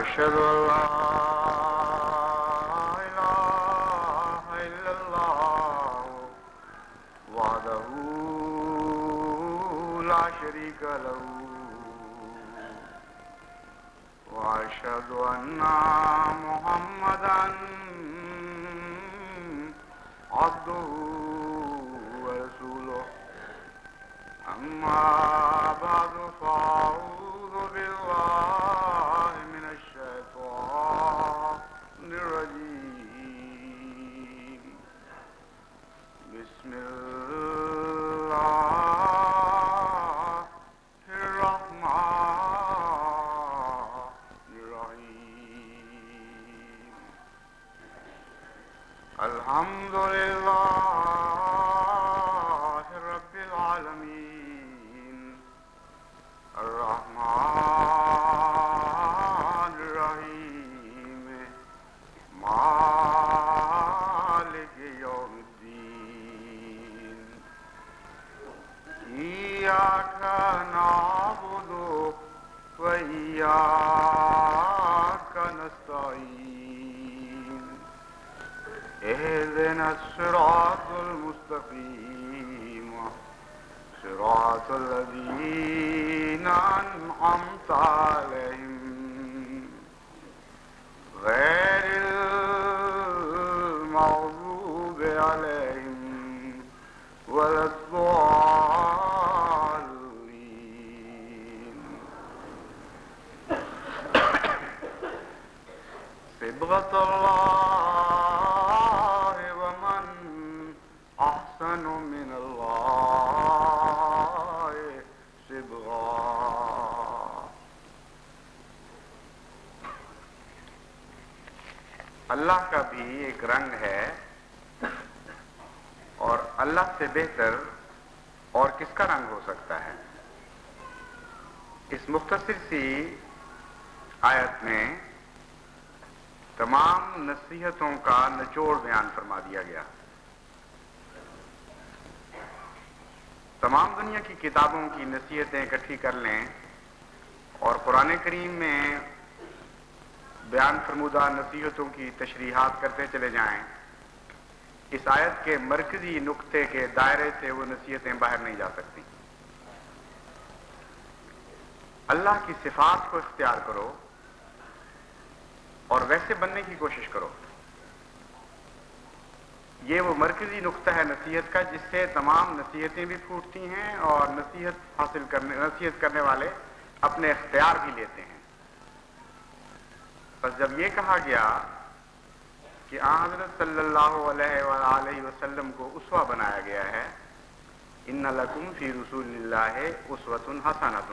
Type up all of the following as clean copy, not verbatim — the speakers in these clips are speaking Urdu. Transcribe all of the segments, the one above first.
وأشهد أن لا إله إلا الله وحده لا شريك له وأشهد أن محمدا عبده ورسوله أما بعد فأعوذ بالله من الشيطان الرجيم بسم الله الرحمن الرحيم الحمد لله رب العالمين الرحمن الرحيم مالك يوم الدين إياك نعبد وإياك نستعين اهدنا الصراط المستقيم صراط الذين أنعمت عليهم غير المغضوب عليهم ولا الضالين صبغة الله ومن أحسن من الله صبغا. اللہ کا بھی ایک رنگ ہے اور اللہ سے بہتر اور کس کا رنگ ہو سکتا ہے. اس مختصر سی آیت میں تمام نصیحتوں کا نچوڑ بیان فرما دیا گیا. تمام دنیا کی کتابوں کی نصیحتیں اکٹھی کر لیں اور قرآن کریم میں بیان فرمودہ نصیحتوں کی تشریحات کرتے چلے جائیں. اس آیت کے مرکزی نقطے کے دائرے سے وہ نصیحتیں باہر نہیں جا سکتی. اللہ کی صفات کو اختیار کرو اور ویسے بننے کی کوشش کرو. یہ وہ مرکزی نقطہ ہے نصیحت کا جس سے تمام نصیحتیں بھی پھوٹتی ہیں اور نصیحت کرنے والے اپنے اختیار بھی لیتے ہیں. بس جب یہ کہا گیا کہ حضرت صلی اللہ علیہ وآلہ وسلم کو اسوہ بنایا گیا ہے، ان لکم فی رسول اللہ اسوۃ حسنۃ،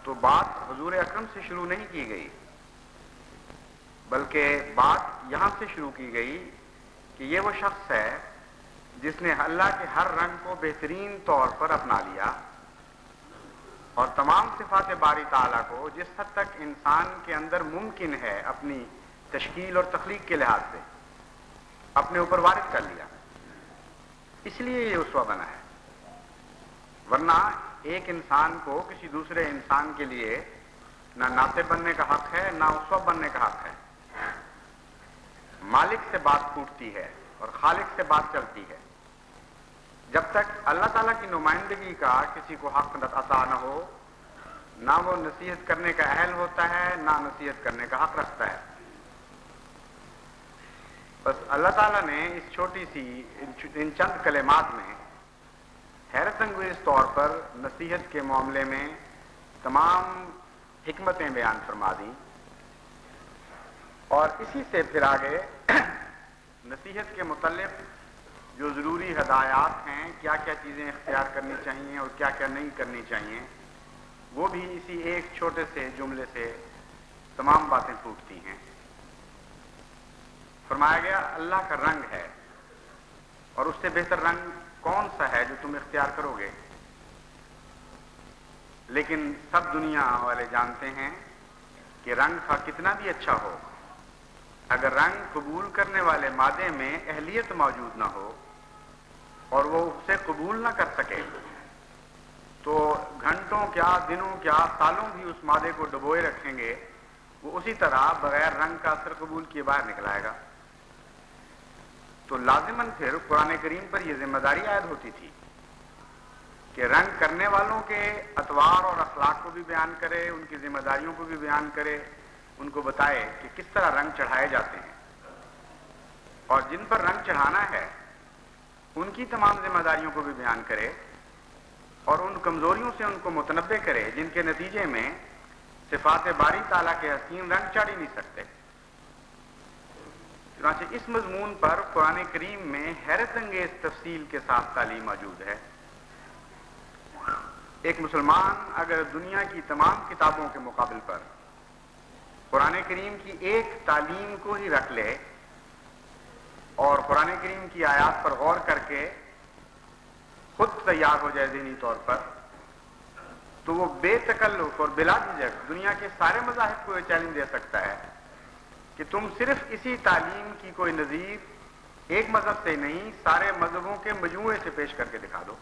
تو بات حضور اکرم سے شروع نہیں کی گئی بلکہ بات یہاں سے شروع کی گئی کہ یہ وہ شخص ہے جس نے اللہ کے ہر رنگ کو بہترین طور پر اپنا لیا اور تمام صفات باری تعالیٰ کو جس حد تک انسان کے اندر ممکن ہے اپنی تشکیل اور تخلیق کے لحاظ سے اپنے اوپر وارد کر لیا. اس لیے یہ اسوہ بنا ہے. ورنہ ایک انسان کو کسی دوسرے انسان کے لیے نہ ناطق بننے کا حق ہے نہ اسوہ بننے کا حق ہے. مالک سے بات پھوٹتی ہے اور خالق سے بات چلتی ہے. جب تک اللہ تعالیٰ کی نمائندگی کا کسی کو حق عطا نہ ہو، نہ وہ نصیحت کرنے کا اہل ہوتا ہے نہ نصیحت کرنے کا حق رکھتا ہے. بس اللہ تعالیٰ نے اس چھوٹی سی ان چند کلمات میں حیرت انگیز طور پر نصیحت کے معاملے میں تمام حکمتیں بیان فرما دیں اور اسی سے پھر آگے نصیحت کے متعلق جو ضروری ہدایات ہیں، کیا کیا چیزیں اختیار کرنی چاہیے اور کیا کیا نہیں کرنی چاہیے، وہ بھی اسی ایک چھوٹے سے جملے سے تمام باتیں پھوٹتی ہیں. فرمایا گیا اللہ کا رنگ ہے اور اس سے بہتر رنگ کون سا ہے جو تم اختیار کرو گے. لیکن سب دنیا والے جانتے ہیں کہ رنگ کا کتنا بھی اچھا ہو، اگر رنگ قبول کرنے والے مادے میں اہلیت موجود نہ ہو اور وہ اسے قبول نہ کر سکے تو گھنٹوں کیا، دنوں کیا، سالوں بھی اس مادے کو ڈبوئے رکھیں گے، وہ اسی طرح بغیر رنگ کا اثر قبول کیے باہر نکل آئے گا۔ تو لازماً پھر قرآن کریم پر یہ ذمہ داری عائد ہوتی تھی کہ رنگ کرنے والوں کے اطوار اور اخلاق کو بھی بیان کرے، ان کی ذمہ داریوں کو بھی بیان کرے، ان کو بتائے کہ کس طرح رنگ چڑھائے جاتے ہیں، اور جن پر رنگ چڑھانا ہے ان کی تمام ذمہ داریوں کو بھی بیان کرے، اور ان کمزوریوں سے ان کو متنبع کرے جن کے نتیجے میں صفات باری تعالیٰ کے حسین رنگ چڑھ ہی نہیں سکتے۔ چنانچہ اس مضمون پر قرآن کریم میں حیرت انگیز تفصیل کے ساتھ تعلیم موجود ہے۔ ایک مسلمان اگر دنیا کی تمام کتابوں کے مقابل پر قرآن کریم کی ایک تعلیم کو ہی رکھ لے اور قرآن کریم کی آیات پر غور کر کے خود تیار ہو جائے ذہنی طور پر، تو وہ بے تکلف اور بلا جھجک دنیا کے سارے مذاہب کو یہ چیلنج دے سکتا ہے کہ تم صرف اسی تعلیم کی کوئی نظیر ایک مذہب سے نہیں، سارے مذہبوں کے مجموعے سے پیش کر کے دکھا دو۔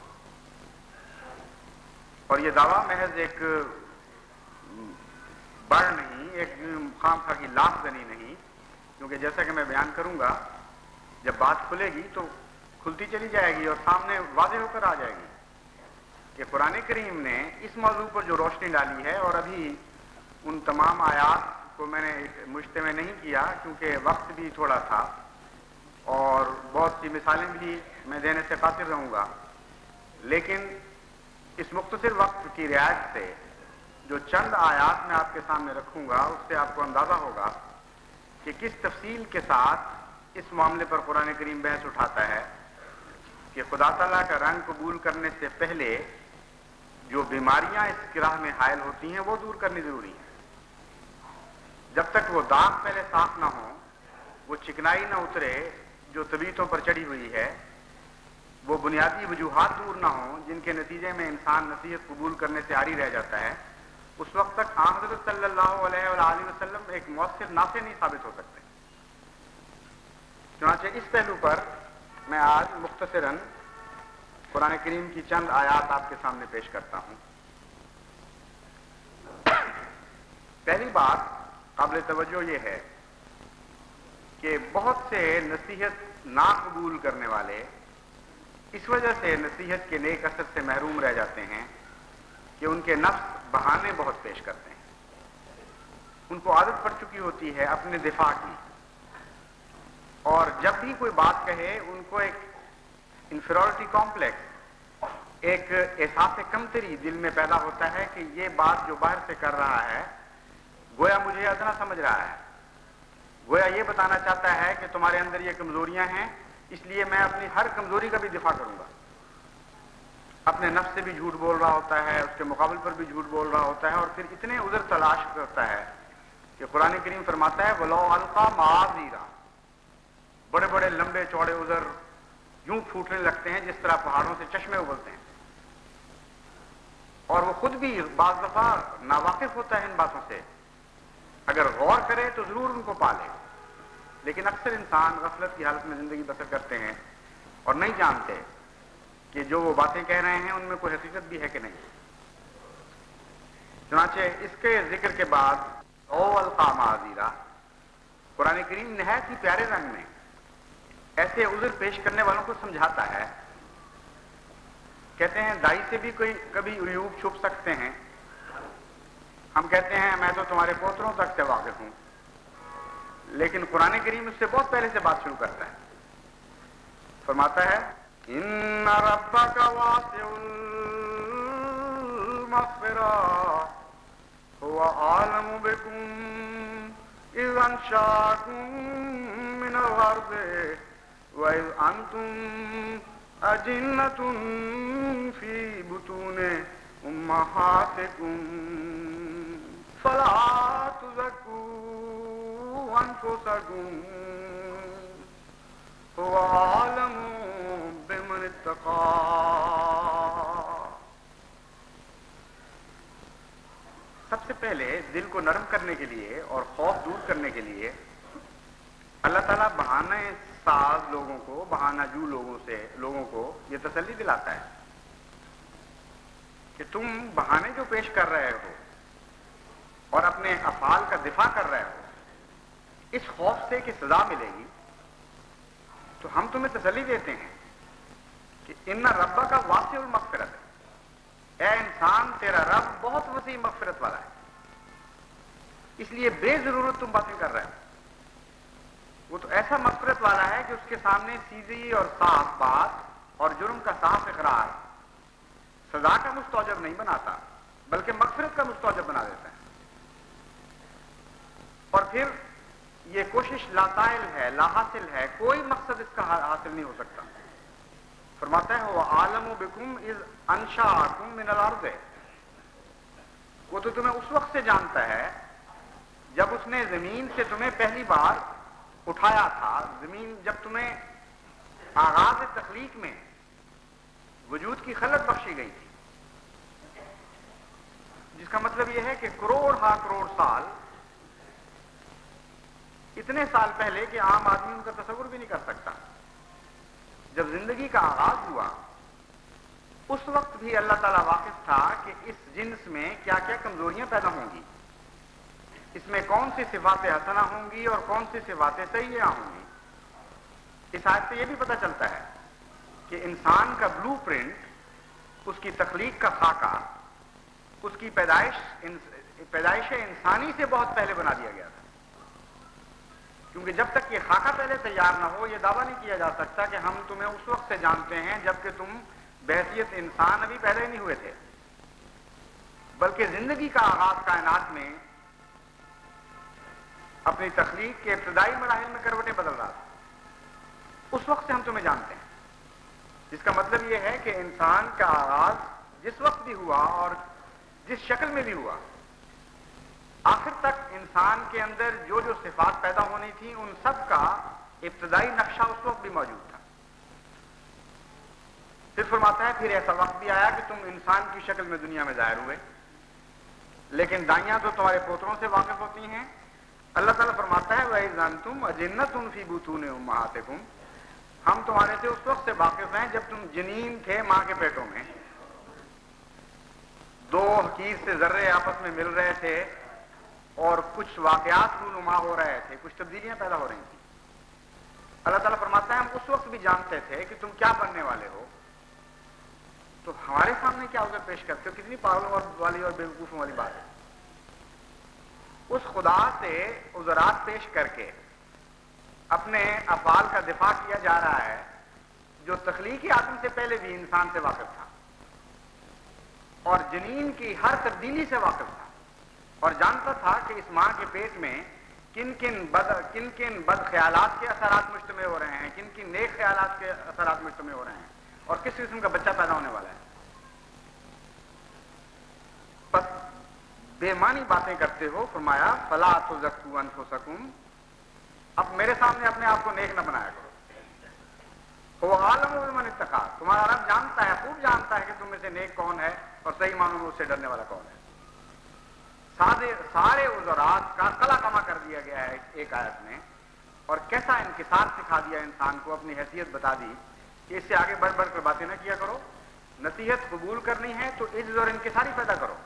اور یہ دعویٰ محض ایک بڑھ نہیں، ایک خام خواہ کی لاف زنی نہیں، کیونکہ جیسا کہ میں بیان کروں گا جب بات کھلے گی تو کھلتی چلی جائے گی اور سامنے واضح ہو کر آ جائے گی کہ قرآن کریم نے اس موضوع پر جو روشنی ڈالی ہے، اور ابھی ان تمام آیات کو میں نے مجتمع نہیں کیا کیونکہ وقت بھی تھوڑا تھا اور بہت سی مثالیں بھی میں دینے سے قاصر رہوں گا، لیکن اس مختصر وقت کی رعایت سے جو چند آیات میں آپ کے سامنے رکھوں گا اس سے آپ کو اندازہ ہوگا کہ کس تفصیل کے ساتھ اس معاملے پر قرآن کریم بحث اٹھاتا ہے کہ خدا تعالیٰ کا رنگ قبول کرنے سے پہلے جو بیماریاں اس کی راہ میں حائل ہوتی ہیں وہ دور کرنی ضروری ہے۔ جب تک وہ داغ پہلے صاف نہ ہو، وہ چکنائی نہ اترے جو طبیعتوں پر چڑھی ہوئی ہے، وہ بنیادی وجوہات دور نہ ہوں جن کے نتیجے میں انسان نصیحت قبول کرنے سے عاری رہ جاتا ہے، اس وقت تک حضرت صلی اللہ علیہ وآلہ وسلم ایک مؤثر نافع نہیں ثابت ہو سکتے۔ چنانچہ اس پہلو پر میں آج مختصراً قرآن کریم کی چند آیات آپ کے سامنے پیش کرتا ہوں۔ پہلی بات قابل توجہ یہ ہے کہ بہت سے نصیحت ناقبول کرنے والے اس وجہ سے نصیحت کے نیک اثر سے محروم رہ جاتے ہیں کہ ان کے نفس بہانے بہت پیش کرتے ہیں، ان کو عادت پڑ چکی ہوتی ہے اپنے دفاع کی، اور جب بھی کوئی بات کہے ان کو ایک انفیریورٹی کمپلیکس، ایک احساس کمتری دل میں پیدا ہوتا ہے کہ یہ بات جو باہر سے کر رہا ہے گویا مجھے ادنا سمجھ رہا ہے، گویا یہ بتانا چاہتا ہے کہ تمہارے اندر یہ کمزوریاں ہیں، اس لیے میں اپنی ہر کمزوری کا بھی دفاع کروں گا۔ اپنے نفس سے بھی جھوٹ بول رہا ہوتا ہے، اس کے مقابل پر بھی جھوٹ بول رہا ہوتا ہے، اور پھر اتنے عذر تلاش کرتا ہے کہ قرآن کریم فرماتا ہے وَلَوْ أَلْقَىٰ مَعَاذِيرًا، بڑے بڑے لمبے چوڑے عذر یوں پھوٹنے لگتے ہیں جس طرح پہاڑوں سے چشمے ابلتے ہیں، اور وہ خود بھی بعض دفعہ ناواقف ہوتا ہے ان باتوں سے، اگر غور کرے تو ضرور ان کو پالے، لیکن اکثر انسان غفلت کی حالت میں زندگی بسر کرتے ہیں اور نہیں جانتے کہ جو وہ باتیں کہہ رہے ہیں ان میں کوئی حقیقت بھی ہے کہ نہیں۔ چنانچہ اس کے ذکر کے بعد او القا معاذیرا، قرآن کریم نہایت ہی پیارے رنگ میں ایسے عذر پیش کرنے والوں کو سمجھاتا ہے۔ کہتے ہیں دائی سے بھی کوئی کبھی عیوب چھپ سکتے ہیں، ہم کہتے ہیں میں تو تمہارے پوتروں تک سے واقف ہوں، لیکن قرآن کریم اس سے بہت پہلے سے بات شروع کرتا ہے، فرماتا ہے ان ربک واسع المغفرہ هو عالم بكم اذ انشاکم من الارض واذ انتم اجنة في بطون امہاتکم فلا تزکوا انفسکم هو عالم بمن اتقى۔ سب سے پہلے دل کو نرم کرنے کے لیے اور خوف دور کرنے کے لیے اللہ تعالیٰ بہانے ساز لوگوں کو، بہانہ جو لوگوں کو یہ تسلی دلاتا ہے کہ تم بہانے جو پیش کر رہے ہو اور اپنے افعال کا دفاع کر رہے ہو اس خوف سے کہ سزا ملے گی، تو ہم تمہیں تسلی دیتے ہیں کہ ان ربک کا واسع المغفرت ہے، اے انسان تیرا رب بہت وسیع مغفرت والا ہے، اس لیے بے ضرورت تم باتیں کر رہے ہو۔ وہ تو ایسا مغفرت والا ہے کہ اس کے سامنے سیدھی اور صاف بات اور جرم کا صاف اقرار سزا کا مستوجب نہیں بناتا بلکہ مغفرت کا مستوجب بنا دیتا ہے۔ اور پھر یہ کوشش لا طائل ہے، لا حاصل ہے، کوئی مقصد اس کا حاصل نہیں ہو سکتا۔ فرماتا ہے وہ عالم بکم اذ انشاکم من الارض، وہ تو تمہیں اس وقت سے جانتا ہے جب اس نے زمین سے تمہیں پہلی بار اٹھایا تھا، زمین جب تمہیں آغاز تخلیق میں وجود کی خلق بخشی گئی تھی، جس کا مطلب یہ ہے کہ کروڑ ہا کروڑ سال، اتنے سال پہلے کہ عام آدمی ان کا تصور بھی نہیں کر سکتا۔ جب زندگی کا آغاز ہوا اس وقت بھی اللہ تعالیٰ واقف تھا کہ اس جنس میں کیا کیا کمزوریاں پیدا ہوں گی، اس میں کون سی صفات حسنہ ہوں گی اور کون سی صفات سیئہ ہوں گی۔ اس آیت سے یہ بھی پتہ چلتا ہے کہ انسان کا بلو پرنٹ، اس کی تخلیق کا خاکہ، اس کی پیدائش انسانی سے بہت پہلے بنا دیا گیا تھا، کیونکہ جب تک یہ خاکہ پہلے تیار نہ ہو یہ دعویٰ نہیں کیا جا سکتا کہ ہم تمہیں اس وقت سے جانتے ہیں جبکہ تم بحیثیت انسان ابھی پیدا ہی نہیں ہوئے تھے، بلکہ زندگی کا آغاز کائنات میں اپنی تخلیق کے ابتدائی مراحل میں کروٹیں بدل رہا تھا، اس وقت سے ہم تمہیں جانتے ہیں۔ جس کا مطلب یہ ہے کہ انسان کا آغاز جس وقت بھی ہوا اور جس شکل میں بھی ہوا، آخر تک انسان کے اندر جو جو صفات پیدا ہونی تھی ان سب کا ابتدائی نقشہ اس وقت بھی موجود تھا۔ پھر فرماتا ہے پھر ایسا وقت بھی آیا کہ تم انسان کی شکل میں دنیا میں ظاہر ہوئے، لیکن دائیاں تو تمہارے پوتروں سے واقف ہوتی ہیں۔ اللہ تعالیٰ فرماتا ہے وَإِذْ أَنْتُمْ أَجِنَّةٌ فِي بُطُونِ أُمَّهَاتِكُمْ، ہم تمہارے سے اس وقت سے واقف ہیں جب تم جنین تھے ماں کے پیٹوں میں، دو حقیر سے ذرے آپس میں مل رہے تھے اور کچھ واقعات رونما ہو رہے تھے، کچھ تبدیلیاں پیدا ہو رہی تھیں۔ اللہ تعالیٰ فرماتا ہے ہم اس وقت بھی جانتے تھے کہ تم کیا بننے والے ہو، تو ہمارے سامنے کیا عذر پیش کرتے ہو؟ کتنی پاگلوں والی اور بیوقوفوں والی بات ہے۔ اس خدا سے عذرات پیش کر کے اپنے افعال کا دفاع کیا جا رہا ہے جو تخلیقی آدم سے پہلے بھی انسان سے واقف تھا اور جنین کی ہر تبدیلی سے واقف تھا اور جانتا تھا کہ اس ماں کے پیٹ میں کن کن بد خیالات کے اثرات مجتمع ہو رہے ہیں، کن کن نیک خیالات کے اثرات مجتمع ہو رہے ہیں اور کس قسم کا بچہ پیدا ہونے والا ہے۔ بس بے معنی باتیں کرتے ہو، فرمایا فلا تزکوا انفسکم، اب میرے سامنے اپنے آپ کو نیک نہ بنایا کرو۔ وہ عالم بمن اتقی، تمہارا رب جانتا ہے، خوب جانتا ہے کہ تم میں سے نیک کون ہے اور صحیح معنوں میں اس سے ڈرنے والا کون ہے۔ سارے عذرات کا قلع کما کر دیا گیا ہے ایک آیت میں، اور کیسا انکسار سکھا دیا انسان کو، اپنی حیثیت بتا دی کہ اس سے آگے بڑھ بڑھ کر باتیں نہ کیا کرو، نصیحت قبول کرنی ہے تو عجز اور انکساری پیدا کرو،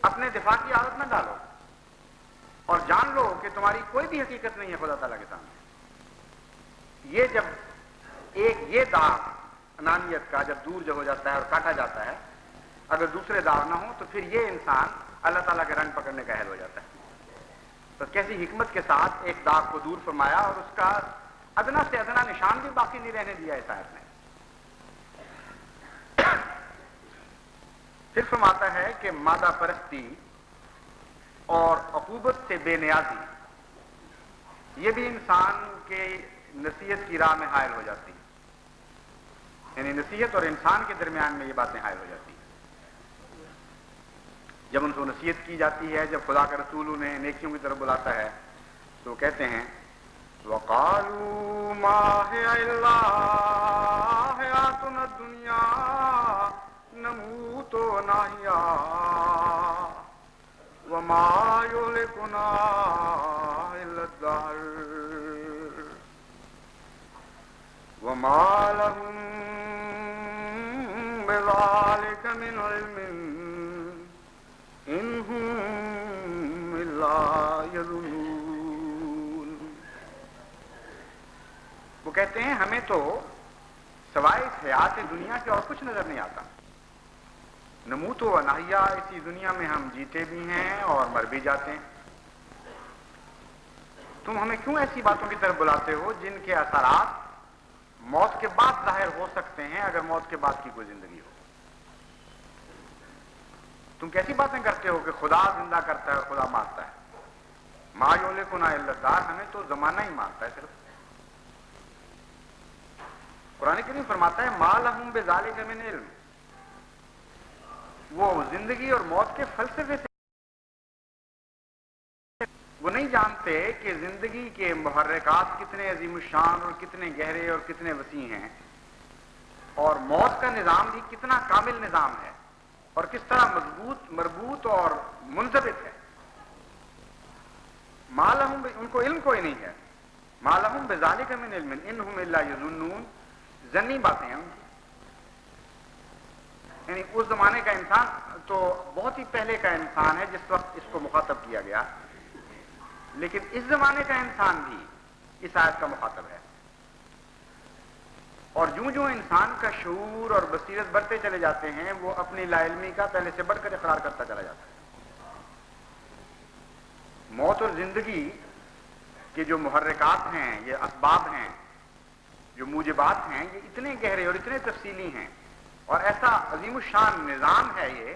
اپنے دفاع کی عادت نہ ڈالو، اور جان لو کہ تمہاری کوئی بھی حقیقت نہیں ہے خدا تعالیٰ کے سامنے۔ یہ جب یہ داغ انانیت کا جب دور جو ہو جاتا ہے اور کاٹا جاتا ہے، اگر دوسرے داغ نہ ہوں تو پھر یہ انسان اللہ تعالیٰ کے رنگ پکڑنے کا اہل ہو جاتا ہے۔ تو کیسی حکمت کے ساتھ ایک داغ کو دور فرمایا اور اس کا ادنا سے ادنا نشان بھی باقی نہیں رہنے دیا اس آیت میں۔ پھر فرماتا ہے کہ مادہ پرستی اور عقوبت سے بے نیازی یہ بھی انسان کے نصیحت کی راہ میں حائل ہو جاتی ہے، یعنی نصیحت اور انسان کے درمیان میں یہ باتیں حائل ہو جاتی ہیں۔ جب ان کو نصیحت کی جاتی ہے، جب خدا کا رسول انہیں نیکیوں کی طرف بلاتا ہے تو وہ کہتے ہیں وَقَالُوا مَا هِيَ إِلَّا حَيَاتُنَا الدُّنْيَا نَمُوتُ وَنَحْيَا وَمَا يُهْلِكُنَا إِلَّا الدَّهْرُ وَمَا لَهُم بذلك من علم ان هم الا يظنون. وہ کہتے ہیں ہمیں تو سوائے اس حیات دنیا کے اور کچھ نظر نہیں آتا. نموت و نحیا، اسی دنیا میں ہم جیتے بھی ہیں اور مر بھی جاتے ہیں. تم ہمیں کیوں ایسی باتوں کی طرف بلاتے ہو جن کے اثرات موت کے بعد ظاہر ہو سکتے ہیں اگر موت کے بعد کی کوئی زندگی ہو؟ تم کیسی باتیں کرتے ہو کہ خدا زندہ کرتا ہے اور خدا مارتا ہے؟ ما یہلکنا الا الدہر، ہمیں تو زمانہ ہی مارتا ہے صرف. قرآن کریم فرماتا ہے ما لہم بذالک من علم، وہ زندگی اور موت کے فلسفے سے وہ نہیں جانتے کہ زندگی کے محرکات کتنے عظیم الشان اور کتنے گہرے اور کتنے وسیع ہیں، اور موت کا نظام بھی کتنا کامل نظام ہے اور کس طرح مضبوط مربوط اور منضبط ہے. ما لہم، ان کو علم کوئی نہیں ہے. ما لہم بذالک من علم ان ہم الا یظنون، ظنی باتیں ہیں ان کی. یعنی اس زمانے کا انسان تو بہت ہی پہلے کا انسان ہے جس وقت اس کو مخاطب کیا گیا، لیکن اس زمانے کا انسان بھی اس آیت کا مخاطب ہے. اور جوں جوں انسان کا شعور اور بصیرت بڑھتے چلے جاتے ہیں وہ اپنی لا علمی کا پہلے سے بڑھ کر اقرار کرتا چلا جاتا ہے. موت اور زندگی کے جو محرکات ہیں، یہ اسباب ہیں، جو موجبات ہیں، یہ اتنے گہرے اور اتنے تفصیلی ہیں اور ایسا عظیم الشان نظام ہے یہ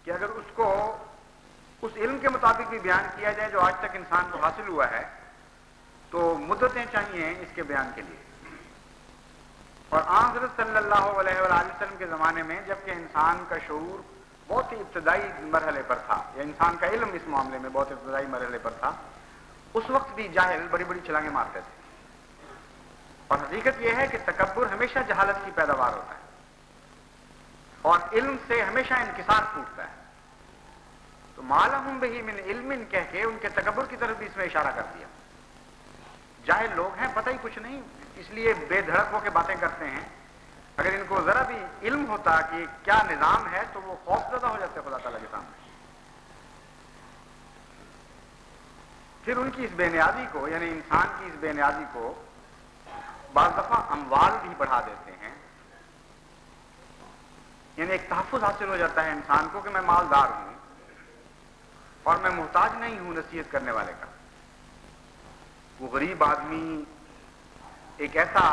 کہ اگر اس کو اس علم کے مطابق بھی بیان کیا جائے جو آج تک انسان کو حاصل ہوا ہے تو مدتیں چاہیے اس کے بیان کے لیے. اور آن حضرت صلی اللہ علیہ وآلہ وسلم کے زمانے میں جبکہ انسان کا شعور بہت ہی ابتدائی مرحلے پر تھا، یا انسان کا علم اس معاملے میں بہت ابتدائی مرحلے پر تھا، اس وقت بھی جاہل بڑی بڑی چھلانگیں مارتے تھے. اور حقیقت یہ ہے کہ تکبر ہمیشہ جہالت کی پیداوار ہوتا ہے اور علم سے ہمیشہ انکسار ٹوٹتا ہے. تو ما لہم بہ من علم کہہ کے ان کے تکبر کی طرف بھی اس میں اشارہ کر دیا. جاہل لوگ ہیں، پتہ ہی کچھ نہیں، اس لیے بے دھڑک ہو کے باتیں کرتے ہیں. اگر ان کو ذرا بھی علم ہوتا کہ کیا نظام ہے تو وہ خوف زدہ ہو جاتے خدا تعالیٰ کے سامنے. پھر ان کی اس بے نیازی کو، یعنی انسان کی اس بے نیازی کو بعض دفعہ اموال بھی بڑھا دیتے ہیں. یعنی ایک تحفظ حاصل ہو جاتا ہے انسان کو کہ میں مالدار ہوں اور میں محتاج نہیں ہوں نصیحت کرنے والے کا. وہ غریب آدمی، ایک ایسا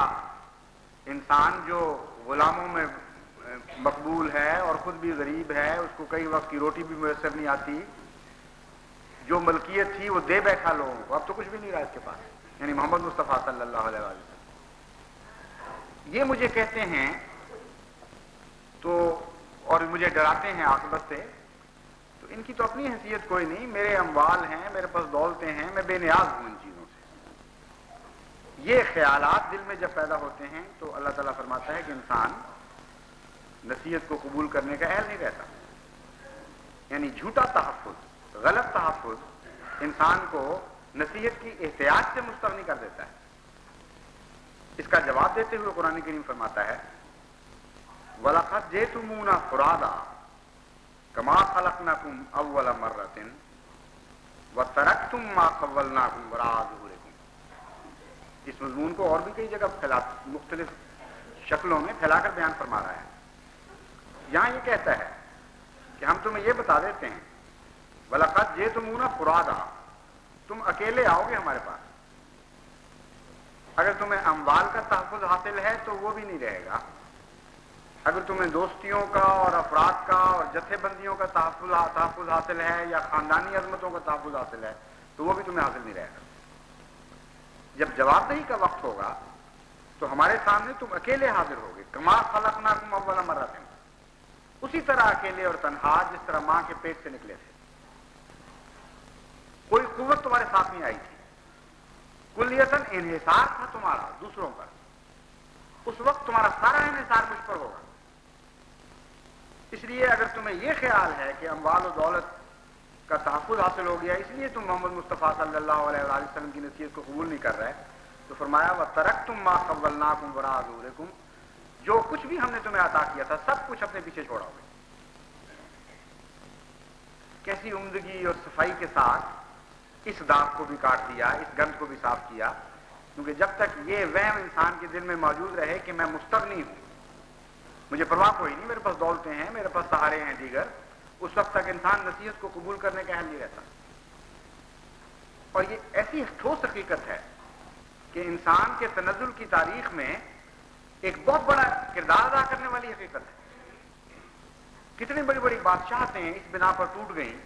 انسان جو غلاموں میں مقبول ہے اور خود بھی غریب ہے، اس کو کئی وقت کی روٹی بھی میسر نہیں آتی، جو ملکیت تھی وہ دے بیٹھا لوگوں کو، اب تو کچھ بھی نہیں رہا اس کے پاس. یعنی محمد مصطفیٰ صلی اللہ علیہ وسلم یہ مجھے کہتے ہیں تو، اور مجھے ڈراتے ہیں عاقبت سے، تو ان کی تو اپنی حیثیت کوئی نہیں. میرے اموال ہیں، میرے پاس دولتیں ہیں، میں بے نیاز ہوں ان چیزوں سے. یہ خیالات دل میں جب پیدا ہوتے ہیں تو اللہ تعالیٰ فرماتا ہے کہ انسان نصیحت کو قبول کرنے کا اہل نہیں رہتا. یعنی جھوٹا تحفظ، غلط تحفظ انسان کو نصیحت کی احتیاج سے مستغنی کر دیتا ہے. اس کا جواب دیتے ہوئے قرآن کریم فرماتا ہے وَلَقَدْ جِئْتُمُونَا فُرَادَىٰ كَمَا خَلَقْنَاكُمْ أَوَّلَ مَرَّةٍ وَتَرَكْتُمْ مَا خَوَّلْنَاكُمْ وَرَاءَ ظُهُورِكُمْ. اس مضمون کو اور بھی کئی جگہ مختلف شکلوں میں پھیلا کر بیان فرما رہا ہے. یہاں یہ کہتا ہے کہ ہم تمہیں یہ بتا دیتے ہیں وَلَقَدْ جِئْتُمُونَا فُرَادَىٰ، تم اکیلے آؤ گے ہمارے پاس. اگر تمہیں اموال کا تحفظ حاصل ہے تو وہ بھی نہیں رہے گا. اگر تمہیں دوستیوں کا اور افراد کا اور جتھے بندیوں کا تحفظ حاصل ہے یا خاندانی عظمتوں کا تحفظ حاصل ہے تو وہ بھی تمہیں حاصل نہیں رہے گا. جب جواب دہی کا وقت ہوگا تو ہمارے سامنے تم اکیلے حاضر ہوگے. کما خلقناکم اول مرۃ، اسی طرح اکیلے اور تنہا جس طرح ماں کے پیٹ سے نکلے تھے. کوئی قوت تمہارے ساتھ نہیں آئی تھی. کلیتاً انحصار تھا تمہارا دوسروں پر. اس وقت تمہارا سارا انحصار مجھ پر ہوگا. اس لیے اگر تمہیں یہ خیال ہے کہ اموال و دولت کا تحفظ حاصل ہو گیا اس لیے تم محمد مصطفیٰ صلی اللہ علیہ وآلہ وسلم کی نصیحت کو قبول نہیں کر رہے، تو فرمایا وَتَرَكْتُمْ مَا خَوَّلْنَاكُمْ وَرَاءَ ظُهُورِكُمْ، جو کچھ بھی ہم نے تمہیں عطا کیا تھا سب کچھ اپنے پیچھے چھوڑا ہوگا. کیسی عمدگی اور صفائی کے ساتھ اس داغ کو بھی کاٹ دیا, اس گند کو بھی صاف کیا. کیونکہ جب تک یہ وہم انسان کے دل میں موجود رہے کہ میں مستغنی ہوں, مجھے پرواہ کوئی نہیں, میرے پاس دولتیں ہیں, میرے پاس سہارے ہیں دیگر, اس وقت تک انسان نصیحت کو قبول کرنے کا اہل نہیں رہتا. اور یہ ایسی ٹھوس حقیقت ہے کہ انسان کے تنزل کی تاریخ میں ایک بہت بڑا کردار ادا کرنے والی حقیقت ہے. کتنی بڑی بڑی بادشاہتیں اس بنا پر ٹوٹ گئیں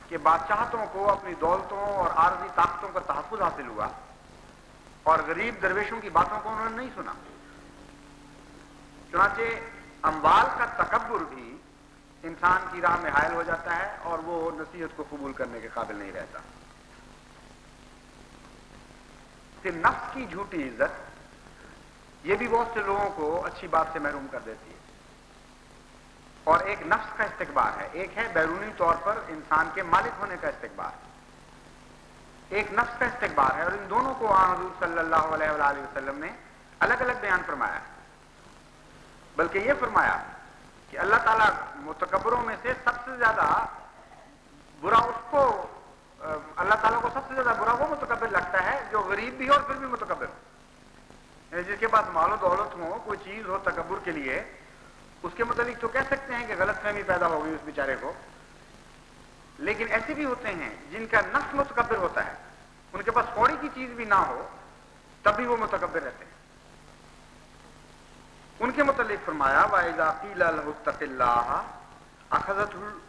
کہ بادشاہتوں کو اپنی دولتوں اور عارضی طاقتوں کا تحفظ حاصل ہوا اور غریب درویشوں کی باتوں کو انہوں نے نہیں سنا. چنانچہ اموال کا تکبر بھی انسان کی راہ میں حائل ہو جاتا ہے اور وہ نصیحت کو قبول کرنے کے قابل نہیں رہتا. کہ نفس کی جھوٹی عزت یہ بھی بہت سے لوگوں کو اچھی بات سے محروم کر دیتی ہے. اور ایک نفس کا استکبار ہے, ایک ہے بیرونی طور پر انسان کے مالک ہونے کا استکبار, ایک نفس کا استکبار ہے. اور ان دونوں کو حضور صلی اللہ علیہ وآلہ وسلم نے الگ الگ بیان فرمایا ہے. بلکہ یہ فرمایا کہ اللہ تعالیٰ متکبروں میں سے سب سے زیادہ برا اس کو, اللہ تعالیٰ کو سب سے زیادہ برا وہ متکبر لگتا ہے جو غریب بھی ہو اور پھر بھی متکبر ہو. یعنی جس کے پاس مال و دولت ہو, کوئی چیز ہو تکبر کے لیے, اس کے متعلق تو کہہ سکتے ہیں کہ غلط فہمی پیدا ہو گئی اس بیچارے کو. لیکن ایسے بھی ہوتے ہیں جن کا نفس متکبر ہوتا ہے, ان کے پاس تھوڑی کی چیز بھی نہ ہو تب بھی وہ متکبر رہتے ہیں. ان کے متعلق فرمایا وَإِذَا قِيلَ لَهُ اتَّقِ اللَّهَ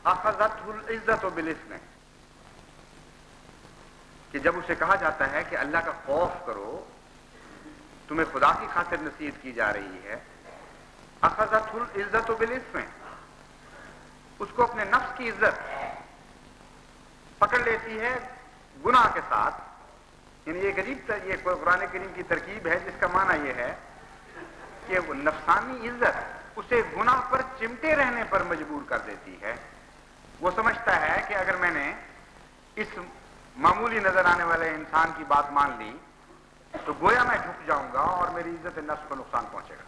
أَخَذَتْهُ الْعِزَّةُ بِالْإِثْمِ, کہ جب اسے کہا جاتا ہے کہ اللہ کا خوف کرو, تمہیں خدا کی خاطر نصیحت کی جا رہی ہے, أَخَذَتْهُ الْعِزَّةُ بِالْإِثْمِ, اس کو اپنے نفس کی عزت پکڑ لیتی ہے گناہ کے ساتھ. یعنی ایک عجیب یہ قرآن کریم کی ترکیب ہے جس کا معنی یہ ہے کہ وہ نفسانی عزت اسے گناہ پر چمٹے رہنے پر مجبور کر دیتی ہے. وہ سمجھتا ہے کہ اگر میں نے اس معمولی نظر آنے والے انسان کی بات مان لی تو گویا میں جھک جاؤں گا اور میری عزت نفس کو نقصان پہنچے گا,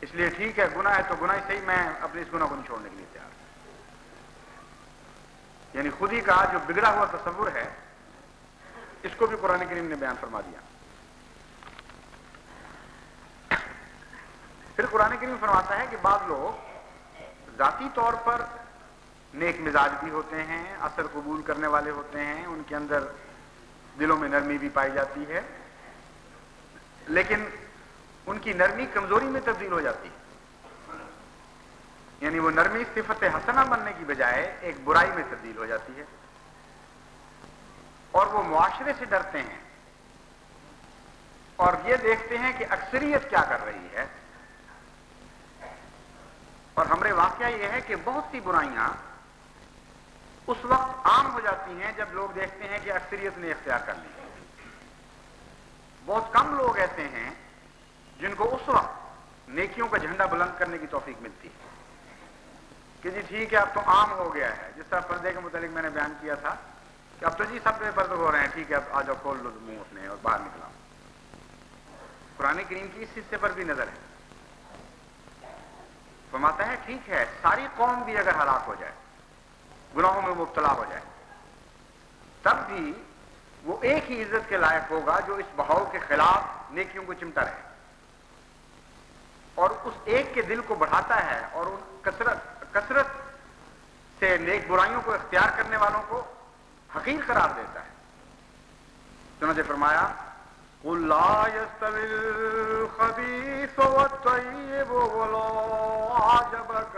اس لیے ٹھیک ہے گناہ ہے تو گناہ ہی صحیح, میں اپنے اس گناہ کو نہیں چھوڑنے کے لیے تیار. یعنی خود ہی کا جو بگڑا ہوا تصور ہے اس کو بھی قرآن کریم نے بیان فرما دیا. پھر قرآن کریم فرماتا ہے کہ بعض لوگ ذاتی طور پر نیک مزاج بھی ہوتے ہیں, اثر قبول کرنے والے ہوتے ہیں, ان کے اندر دلوں میں نرمی بھی پائی جاتی ہے, لیکن ان کی نرمی کمزوری میں تبدیل ہو جاتی ہے. یعنی وہ نرمی صفت حسنہ بننے کی بجائے ایک برائی میں تبدیل ہو جاتی ہے. اور وہ معاشرے سے ڈرتے ہیں اور یہ دیکھتے ہیں کہ اکثریت کیا کر رہی ہے. اور ہمارے واقعہ یہ ہے کہ بہت سی برائیاں اس وقت عام ہو جاتی ہیں جب لوگ دیکھتے ہیں کہ اکثریت نے اختیار کر لی. بہت کم لوگ ایسے ہیں جن کو اس وقت نیکیوں کا جھنڈا بلند کرنے کی توفیق ملتی ہے کہ جی ٹھیک ہے اب تو عام ہو گیا ہے. جس طرح پردے کے متعلق میں نے بیان کیا تھا کہ اب تو جی سب بے پردے ہو رہے ہیں, ٹھیک ہے اب آ جاؤ کھول لو منہ اپنے اور باہر نکلاؤ. قرآن کریم کی اس حصے پر بھی نظر ہے. فرماتا ہے ٹھیک ہے ساری قوم بھی اگر ہلاک ہو جائے, گناہوں میں مبتلا ہو جائے, تب بھی وہ ایک ہی عزت کے لائق ہوگا جو اس بہاؤ کے خلاف نیکیوں کو چمٹا رہے اور اس ایک کے دل کو بڑھاتا ہے اور ان کثرت سے نیک برائیوں کو اختیار کرنے والوں کو حقیر قرار دیتا ہے. چنانچہ فرمایا قُلْ لَا يَسْتَوِي الْخَبِيثُ وَالطَّيِّبُ وَلَوْ أَعْجَبَكَ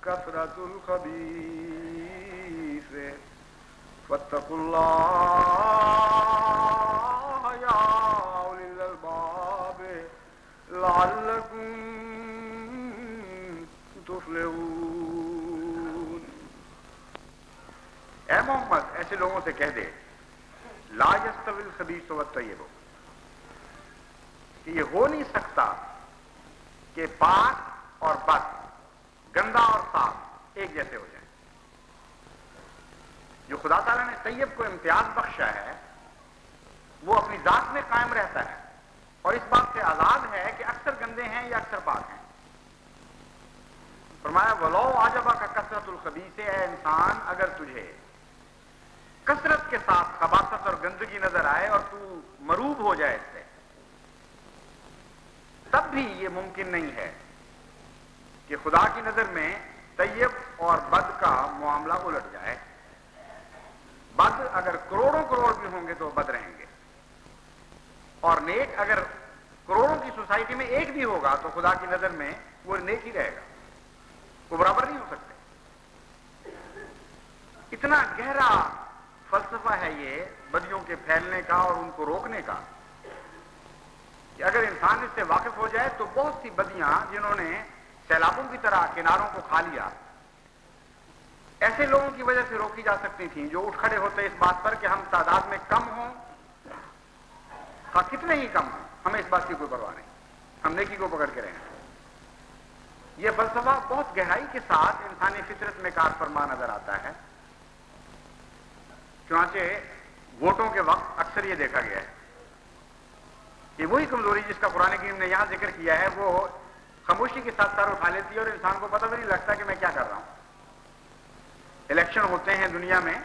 كَثْرَةُ الْخَبِيثِ فَاتَّقُوا اللَّهَ يَا أُولِي الْأَلْبَابِ لَعَلَّكُمْ تُفْلِحُونَ. اے محمد ایسے لوگوں سے کہہ دے لا يستوی الخبیث والطیب, کہ یہ ہو نہیں سکتا کہ پاک اور بد, گندا اور صاف ایک جیسے ہو جائیں. جو خدا تعالیٰ نے طیب کو امتیاز بخشا ہے وہ اپنی ذات میں قائم رہتا ہے اور اس بات سے آزاد ہے کہ اکثر گندے ہیں یا اکثر پاک ہیں. فرمایا ولو عجبا کا کثرت الخبیث، اے انسان اگر تجھے کثرت کے ساتھ خباثت اور گندگی نظر آئے اور تو مروب ہو جائے اس سے، تب بھی یہ ممکن نہیں ہے کہ خدا کی نظر میں طیب اور بد کا معاملہ الٹ جائے. بد اگر کروڑوں کروڑ بھی ہوں گے تو بد رہیں گے، اور نیک اگر کروڑوں کی سوسائٹی میں ایک بھی ہوگا تو خدا کی نظر میں وہ نیک ہی رہے گا، وہ برابر نہیں ہو سکتے. اتنا گہرا فلسفہ ہے یہ بدیوں کے پھیلنے کا اور ان کو روکنے کا کہ اگر انسان اس سے واقف ہو جائے تو بہت سی بدیاں جنہوں نے سیلابوں کی طرح کناروں کو کھا لیا، ایسے لوگوں کی وجہ سے روکی جا سکتی تھیں جو اٹھ کھڑے ہوتے اس بات پر کہ ہم تعداد میں کم ہوں، کتنے ہی کم ہوں، ہمیں اس بات کی کوئی پرواہ نہیں، ہم نیکی کو پکڑ کے رہیں. یہ فلسفہ بہت گہرائی کے ساتھ انسانی فطرت میں کار فرما نظر آتا ہے. چنانچہ ووٹوں کے وقت اکثر یہ دیکھا گیا ہے کہ وہی کمزوری جس کا قرآن کریم نے یہاں ذکر کیا ہے وہ خاموشی کے ساتھ سر اٹھا لیتی ہے اور انسان کو پتہ بھی نہیں لگتا کہ میں کیا کر رہا ہوں. الیکشن ہوتے ہیں دنیا میں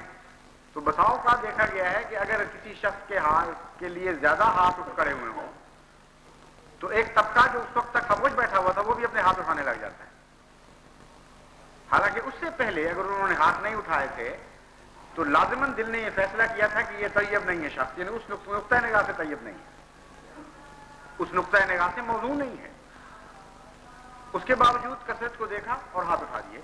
تو بساؤ کا دیکھا گیا ہے کہ اگر کسی شخص کے ہاتھ کے لیے زیادہ ہاتھ اٹھ کھڑے ہوئے ہوں تو ایک طبقہ جو اس وقت تک خاموش بیٹھا ہوا تھا وہ بھی اپنے ہاتھ اٹھانے لگ جاتا ہے، حالانکہ اس سے پہلے اگر انہوں نے ہاتھ نہیں اٹھائے تھے تو لازماً دل نے یہ فیصلہ کیا تھا کہ یہ طیب نہیں ہے شخص، یعنی اس نقطۂ نگاہ سے طیب نہیں ہے، اس نقطۂ نگاہ سے موضوع نہیں ہے. اس کے باوجود کثرت کو دیکھا اور ہاتھ اٹھا دیے.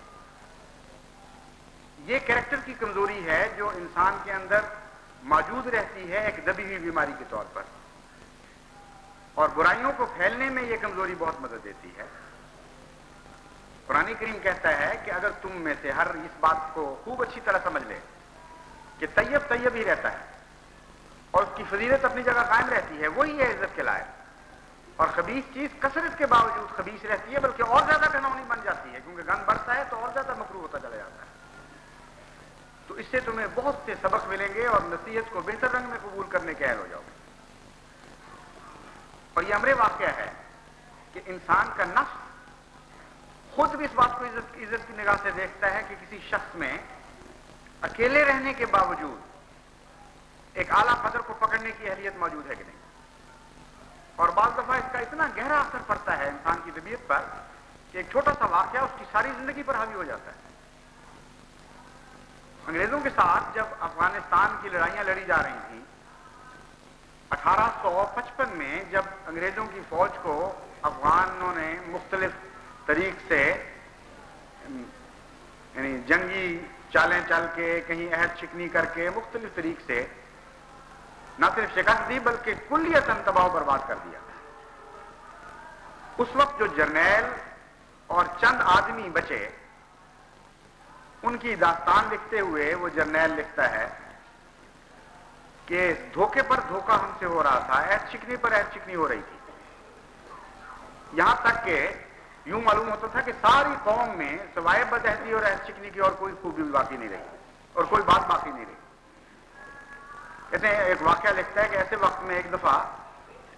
یہ کیریکٹر کی کمزوری ہے جو انسان کے اندر موجود رہتی ہے ایک دبی ہوئی بیماری کے طور پر، اور برائیوں کو پھیلنے میں یہ کمزوری بہت مدد دیتی ہے. قرآن کریم کہتا ہے کہ اگر تم میں سے ہر اس بات کو خوب اچھی طرح سمجھ لے کہ طیب طیب ہی رہتا ہے اور اس کی فضیلت اپنی جگہ قائم رہتی ہے، وہی ہے عزت کے لائق، اور خبیث چیز کثرت کے باوجود خبیث رہتی ہے بلکہ اور زیادہ گھناؤنی بن جاتی ہے کیونکہ گند بڑھتا ہے تو اور زیادہ مکروہ ہوتا چلا جاتا ہے. تو اس سے تمہیں بہت سے سبق ملیں گے اور نصیحت کو بہتر رنگ میں قبول کرنے کے اہل ہو جاؤ گے. اور یہ امر واقعہ ہے کہ انسان کا نفس خود بھی اس بات کو عزت کی نگاہ سے دیکھتا ہے کہ کسی شخص میں اکیلے رہنے کے باوجود ایک اعلیٰ قدر کو پکڑنے کی اہلیت موجود ہے کہ نہیں. اور بعض دفعہ اس کا اتنا گہرا اثر پڑتا ہے انسان کی طبیعت پر کہ ایک چھوٹا سا واقعہ اس کی ساری زندگی پر حاوی ہو جاتا ہے. انگریزوں کے ساتھ جب افغانستان کی لڑائیاں لڑی جا رہی تھیں 1855 میں، جب انگریزوں کی فوج کو افغانوں نے مختلف طریق سے یعنی جنگی چالیں چل کے کہیں عہد شکنی کر کے مختلف طریق سے نہ صرف شکست دی بلکہ کلیتاً تباہ و برباد کر دیا. اس وقت جو جرنیل اور چند آدمی بچے، ان کی داستان لکھتے ہوئے وہ جرنیل لکھتا ہے کہ دھوکے پر دھوکہ ہم سے ہو رہا تھا، عہد شکنی پر عہد شکنی ہو رہی تھی، یہاں تک کہ یوں معلوم ہوتا تھا کہ ساری قوم میں سوائے بدعہدی اور عہد شکنی کی اور کوئی خوبی باقی نہیں رہی اور کوئی بات باقی نہیں رہی. کہتے ہیں ایک واقعہ لکھتا ہے کہ ایسے وقت میں ایک دفعہ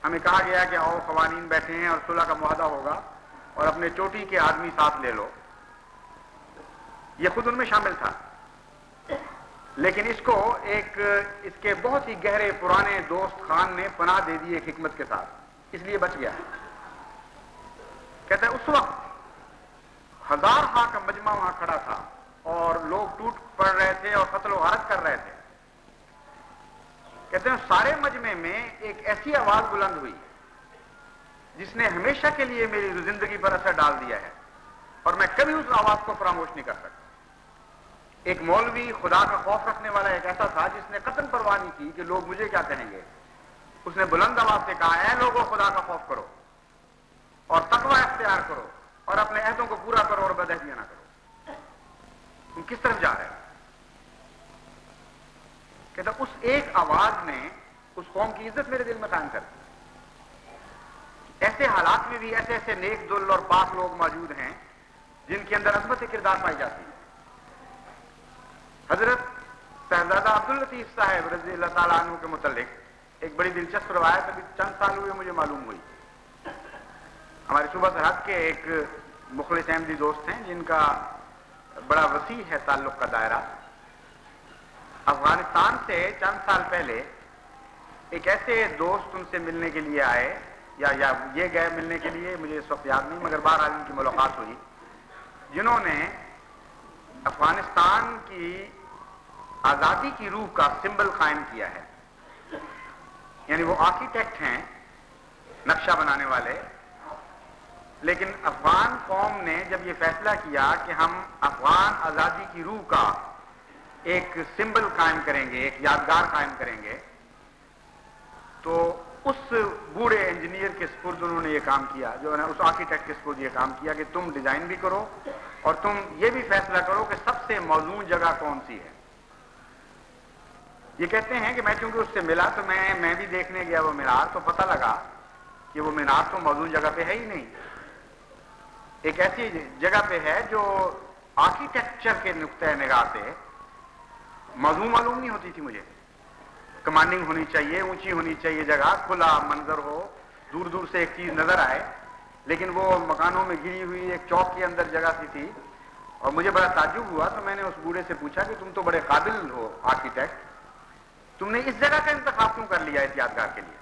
ہمیں کہا گیا کہ آؤ قوانین بیٹھے ہیں اور صلح کا معاہدہ ہوگا اور اپنے چوٹی کے آدمی ساتھ لے لو. یہ خود ان میں شامل تھا، لیکن اس کو اس کے بہت ہی گہرے پرانے دوست خان نے پناہ دے دی ایک حکمت کے ساتھ، اس لیے بچ گیا. کہتا ہے اس وقت 1000 کا مجمع وہاں کھڑا تھا اور لوگ ٹوٹ پڑ رہے تھے اور قتل و غارت کر رہے تھے. کہتے ہیں سارے مجمع میں ایک ایسی آواز بلند ہوئی جس نے ہمیشہ کے لیے میری زندگی پر اثر ڈال دیا ہے اور میں کبھی اس آواز کو فراموش نہیں کر سکتا. ایک مولوی خدا کا خوف رکھنے والا ایک ایسا تھا جس نے قطعاً پرواہ نہیں کی کہ لوگ مجھے کیا کہیں گے. اس نے بلند آواز سے کہا اے لوگوں خدا کا خوف کرو اور تقوی اختیار کرو اور اپنے عہدوں کو پورا کرو اور بدعہدیاں نہ کرو. تم کس طرف جا رہے ہو؟ کہتا اس ایک آواز نے اس قوم کی عزت میرے دل میں قائم کر دی. ایسے حالات میں بھی ایسے ایسے نیک دل اور پاک لوگ موجود ہیں جن کے اندر عظمت کردار پائی جاتی ہے. حضرت صاحبزادہ عبداللطیف صاحب رضی اللہ تعالیٰ عنہ کے متعلق ایک بڑی دلچسپ روایت ابھی چند سال ہوئے مجھے معلوم ہوئی. ہمارے صوبہ سرحد کے ایک مخلص احمدی دوست ہیں جن کا بڑا وسیع ہے تعلق کا دائرہ. افغانستان سے چند سال پہلے ایک ایسے دوست ان سے ملنے کے لیے آئے یا یہ گئے ملنے کے لیے، مجھے اس وقت یاد نہیں، مگر بہرحال ان کی ملاقات ہوئی، جنہوں نے افغانستان کی آزادی کی روح کا سمبل قائم کیا ہے. یعنی وہ آرکیٹیکٹ ہیں، نقشہ بنانے والے، لیکن افغان قوم نے جب یہ فیصلہ کیا کہ ہم افغان آزادی کی روح کا ایک سمبل قائم کریں گے، ایک یادگار قائم کریں گے، تو اس بوڑھے انجینئر کے سپرد انہوں نے یہ کام کیا، جو ہے اس آرکیٹیکٹ کے سپرد یہ کام کیا کہ تم ڈیزائن بھی کرو اور تم یہ بھی فیصلہ کرو کہ سب سے موزوں جگہ کون سی ہے. یہ کہتے ہیں کہ میں چونکہ اس سے ملا تو میں بھی دیکھنے گیا وہ مینار، تو پتہ لگا کہ وہ مینار تو موزوں جگہ پہ ہے ہی نہیں، ایک ایسی جگہ پہ ہے جو آرکیٹیکچر کے نقطۂ نگاہ سے موزوں معلوم نہیں ہوتی تھی مجھے. کمانڈنگ ہونی چاہیے، اونچی ہونی چاہیے جگہ، کھلا منظر ہو، دور دور سے ایک چیز نظر آئے، لیکن وہ مکانوں میں گری ہوئی ایک چوک کے اندر جگہ سی تھی. اور مجھے بڑا تعجب ہوا تو میں نے اس بوڑھے سے پوچھا کہ تم تو بڑے قابل ہو آرکیٹیکٹ، تم نے اس جگہ کا انتخاب کیوں کر لیا اس یادگار کے لیے؟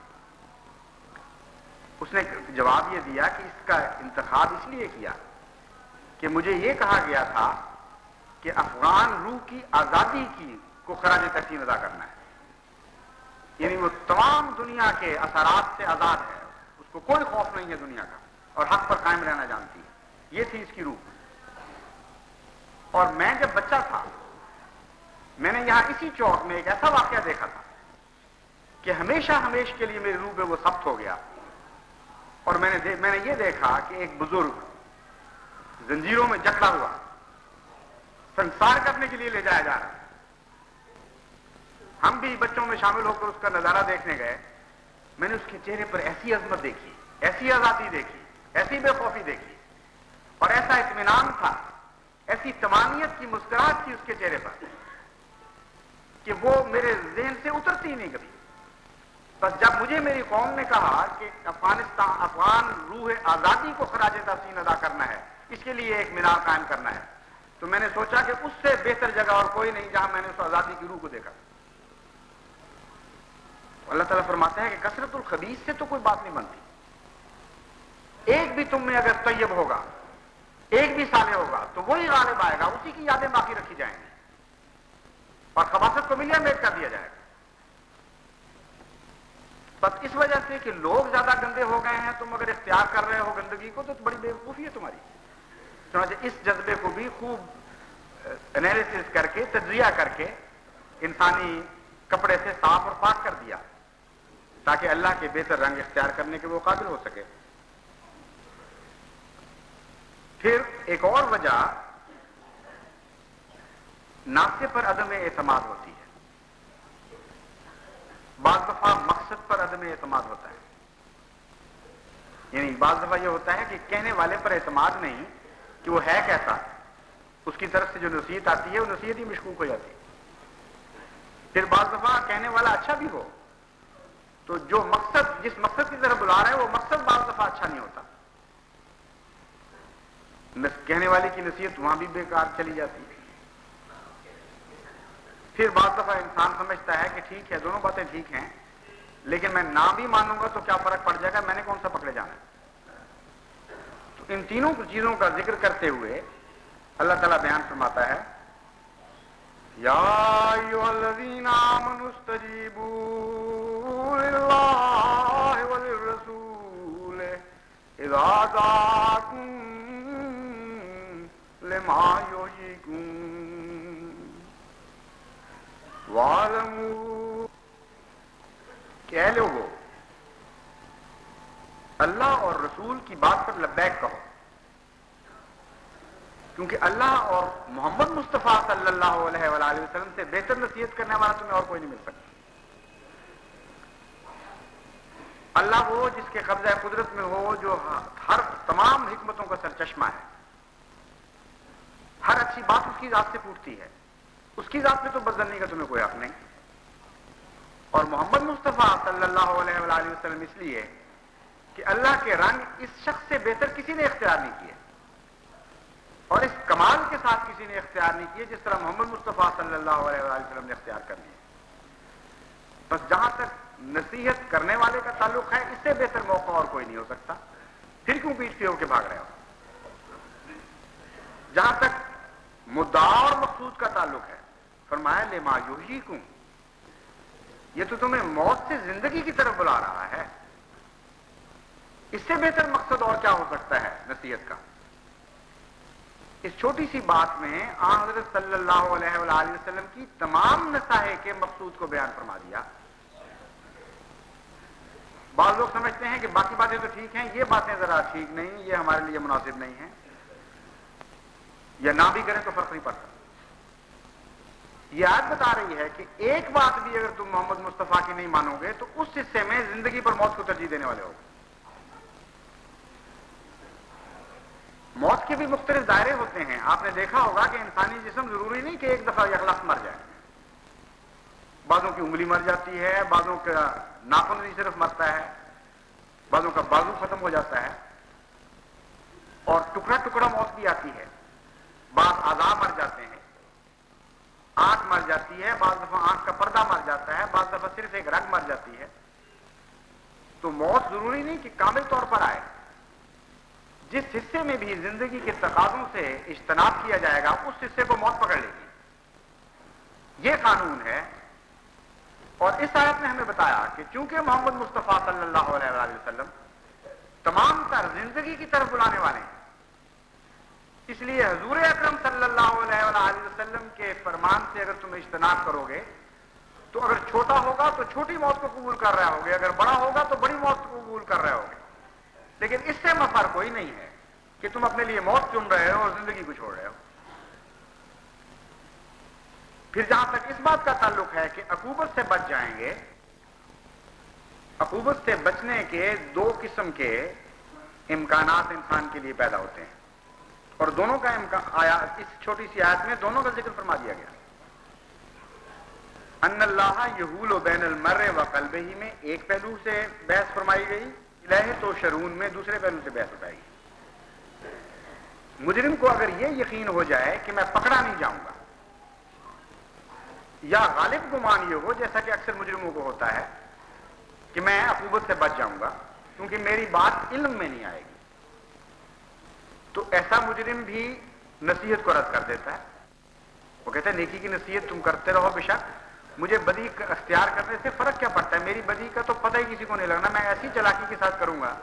اس نے جواب یہ دیا کہ اس کا انتخاب اس لیے کیا کہ مجھے یہ کہا گیا تھا کہ افغان روح کی آزادی کی کو خراج تحسین ادا کرنا ہے. یعنی وہ تمام دنیا کے اثرات سے آزاد ہے، اس کو کوئی خوف نہیں ہے دنیا کا، اور حق پر قائم رہنا جانتی ہے. یہ تھی اس کی روح. اور میں جب بچہ تھا میں نے یہاں اسی چوک میں ایک ایسا واقعہ دیکھا تھا کہ ہمیشہ کے لیے میری روح پہ وہ ثبت ہو گیا. اور میں نے یہ دیکھا کہ ایک بزرگ زنجیروں میں جکڑا ہوا سنسار کرنے کے لیے لے جایا جا رہا ہے. ہم بھی بچوں میں شامل ہو کر اس کا نظارہ دیکھنے گئے. میں نے اس کے چہرے پر ایسی عظمت دیکھی، ایسی آزادی دیکھی، ایسی بے خوفی دیکھی، اور ایسا اطمینان تھا، ایسی تمانیت کی مسکراہٹ تھی اس کے چہرے پر کہ وہ میرے ذہن سے اترتی نہیں کبھی. بس جب مجھے میری قوم نے کہا کہ افغان روح آزادی کو خراج تحسین ادا کرنا ہے، اس کے لیے ایک مینار قائم کرنا ہے، تو میں نے سوچا کہ اس سے بہتر جگہ اور کوئی نہیں جہاں میں نے اس آزادی کی روح کو دیکھا. اللہ تعالیٰ فرماتا ہے کہ کثرت الخبیث سے تو کوئی بات نہیں بنتی. ایک بھی تم میں اگر طیب ہوگا، ایک بھی صالح ہوگا، تو وہی غالب آئے گا، اسی کی یادیں باقی رکھی جائیں گی اور خباثت کو ملیا میٹ کر دیا جائے گا. بس اس وجہ سے کہ لوگ زیادہ گندے ہو گئے ہیں، تم اگر اختیار کر رہے ہو گندگی کو تو بڑی بیوقوفی ہے تمہاری. چنانچہ اس جذبے کو بھی خوب انالیسس کر کے، تجزیہ کر کے انسانی کپڑے سے صاف اور پاک کر دیا تاکہ اللہ کے بہتر رنگ اختیار کرنے کے وہ قابل ہو سکے. پھر ایک اور وجہ ناصح پر عدم اعتماد ہوتی ہے. بعض دفعہ مقصد پر عدم اعتماد ہوتا ہے. یعنی بعض دفعہ یہ ہوتا ہے کہ کہنے والے پر اعتماد نہیں کہ وہ ہے کیسا، اس کی طرف سے جو نصیحت آتی ہے وہ نصیحت ہی مشکوک ہو جاتی ہے. پھر بعض دفعہ کہنے والا اچھا بھی ہو تو جو مقصد، جس مقصد کی طرف بلا رہے ہیں وہ مقصد بعض دفعہ اچھا نہیں ہوتا، کہنے والے کی نصیحت وہاں بھی بیکار چلی جاتی ہے. پھر بعض دفعہ انسان سمجھتا ہے کہ ٹھیک ہے دونوں باتیں ٹھیک ہیں، لیکن میں نہ بھی مانوں گا تو کیا فرق پڑ جائے گا، میں نے کون سا پکڑے جانا ہے. تو ان تینوں چیزوں کا ذکر کرتے ہوئے اللہ تعالیٰ بیان فرماتا ہے یا ایھا الذین آمنوا استجیبوا للہ وللرسول اذا دعاکم لما یحییکم واعلموا کہ اے لوگو اللہ اور رسول کی بات پر لبیک کہو، کیونکہ اللہ اور محمد مصطفیٰ صلی اللہ علیہ وآلہ وسلم سے بہتر نصیحت کرنے والا تمہیں اور کوئی نہیں مل سکتا. اللہ وہ جس کے قبضہ قدرت میں ہو، جو ہر تمام حکمتوں کا سرچشمہ ہے، ہر اچھی بات اس کی ذات سے پوچھتی ہے، اس کی ذات میں تو بدلنے کا تمہیں کوئی حق نہیں. اور محمد مصطفیٰ صلی اللہ علیہ وآلہ وسلم اس لیے کہ اللہ کے رنگ اس شخص سے بہتر کسی نے اختیار نہیں کیے اور اس کمال کے ساتھ کسی نے اختیار نہیں کیے جس طرح محمد مصطفیٰ صلی اللہ علیہ وآلہ وسلم نے اختیار کر لیے. بس جہاں تک نصیحت کرنے والے کا تعلق ہے اس سے بہتر موقع اور کوئی نہیں ہو سکتا. پھر کیوں پیٹ پھیر کے بھاگ رہے ہو؟ جہاں تک مدعا اور مقصود کا تعلق ہے فرمایا لما یحییکم، یہ تو تمہیں موت سے زندگی کی طرف بلا رہا ہے. اس سے بہتر مقصد اور کیا ہو سکتا ہے نصیحت کا؟ اس چھوٹی سی بات میں آن حضرت صلی اللہ علیہ وآلہ وسلم کی تمام نصائح کے مقصود کو بیان فرما دیا. بعض لوگ سمجھتے ہیں کہ باقی باتیں تو ٹھیک ہیں، یہ باتیں ذرا ٹھیک نہیں، یہ ہمارے لیے مناسب نہیں ہیں، یا نہ بھی کریں تو فرق نہیں پڑتا. یہ آیت بتا رہی ہے کہ ایک بات بھی اگر تم محمد مصطفیٰ کی نہیں مانو گے تو اس حصے میں زندگی پر موت کو ترجیح دینے والے ہوگے. موت کے بھی مختلف دائرے ہوتے ہیں. آپ نے دیکھا ہوگا کہ انسانی جسم ضروری نہیں کہ ایک دفعہ یکلخت مر جائے. بعضوں کی انگلی مر جاتی ہے، بعضوں کا ناخن بھی صرف مرتا ہے، بعضوں کا بازو ختم ہو جاتا ہے، اور ٹکڑا ٹکڑا موت بھی آتی ہے. بعض اعضاء مر جاتے ہیں، آنکھ مر جاتی ہے، بعض دفعہ آنکھ کا پردہ مر جاتا ہے، بعض دفعہ صرف ایک رگ مر جاتی ہے. تو موت ضروری نہیں کہ کامل طور پر آئے. جس حصے میں بھی زندگی کے تقاضوں سے اجتناب کیا جائے گا اس حصے کو موت پکڑ لے گی. یہ قانون ہے. اور اس آیت نے ہمیں بتایا کہ چونکہ محمد مصطفیٰ صلی اللہ علیہ وآلہ وسلم تمام تر زندگی کی طرف بلانے والے ہیں، اس لیے حضور اکرم صلی اللہ علیہ وآلہ وسلم کے فرمان سے اگر تم اجتناب کرو گے تو اگر چھوٹا ہوگا تو چھوٹی موت کو قبول کر رہے ہوگے، اگر بڑا ہوگا تو بڑی موت کو قبول کر رہے ہوگے. لیکن اس سے مفر کوئی نہیں ہے کہ تم اپنے لیے موت چن رہے ہو اور زندگی کو چھوڑ رہے ہو. پھر جہاں تک اس بات کا تعلق ہے کہ عقوبت سے بچ جائیں گے، عقوبت سے بچنے کے دو قسم کے امکانات انسان کے لیے پیدا ہوتے ہیں، اور دونوں کا آیا اس چھوٹی سی آیت میں دونوں کا ذکر فرما دیا گیا. ان اللہ یحول بین المرء و قلبہ میں ایک پہلو سے بحث فرمائی گئی، الہ تو شرون میں دوسرے پہلو سے بحث اٹھائی گئی. مجرم کو اگر یہ یقین ہو جائے کہ میں پکڑا نہیں جاؤں گا، یا غالب گمان یہ ہو جیسا کہ اکثر مجرموں کو ہوتا ہے کہ میں عقوبت سے بچ جاؤں گا کیونکہ میری بات علم میں نہیں آئے گی، تو ایسا مجرم بھی نصیحت کو رد کر دیتا ہے. وہ کہتا ہے نیکی کی نصیحت تم کرتے رہو، بے شک مجھے بدی کا اختیار کرنے سے فرق کیا پڑتا ہے، میری بدی کا تو پتہ ہی کسی کو نہیں لگنا، میں ایسی چالاکی کے ساتھ کروں گا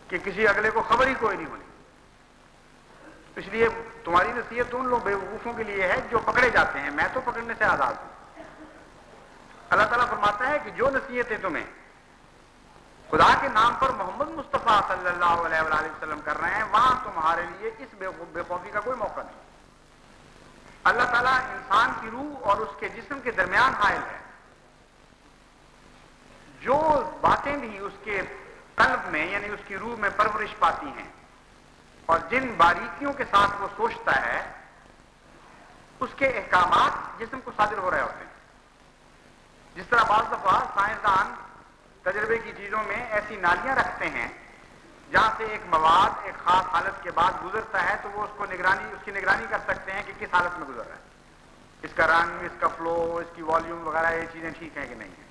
کہ کسی اگلے کو خبر ہی کوئی نہیں ہونی. اس لیے تمہاری نصیحت ان لوگ بیوقوفوں کے لیے ہے جو پکڑے جاتے ہیں، میں تو پکڑنے سے آزاد ہوں. اللہ تعالیٰ فرماتا ہے کہ جو نصیحتیں تمہیں خدا کے نام پر محمد مصطفیٰ صلی اللہ علیہ وآلہ وسلم کر رہے ہیں وہاں تمہارے لیے اس بے خوفی کا کوئی موقع نہیں. اللہ تعالیٰ انسان کی روح اور اس کے جسم کے درمیان حائل ہے. جو باتیں بھی اس کے قلب میں یعنی اس کی روح میں پرورش پاتی ہیں اور جن باریکیوں کے ساتھ وہ سوچتا ہے اس کے احکامات جسم کو صادر ہو رہے ہوتے ہیں. جس طرح بعض دفعہ سائنسدان تجربے کی چیزوں میں ایسی نالیاں رکھتے ہیں جہاں سے ایک مواد ایک خاص حالت کے بعد گزرتا ہے تو وہ اس کی نگرانی کر سکتے ہیں کہ کس حالت میں گزر رہا ہے، اس کا رنگ، اس کا فلو، اس کی والیوم وغیرہ، یہ چیزیں ٹھیک ہیں کہ نہیں ہیں.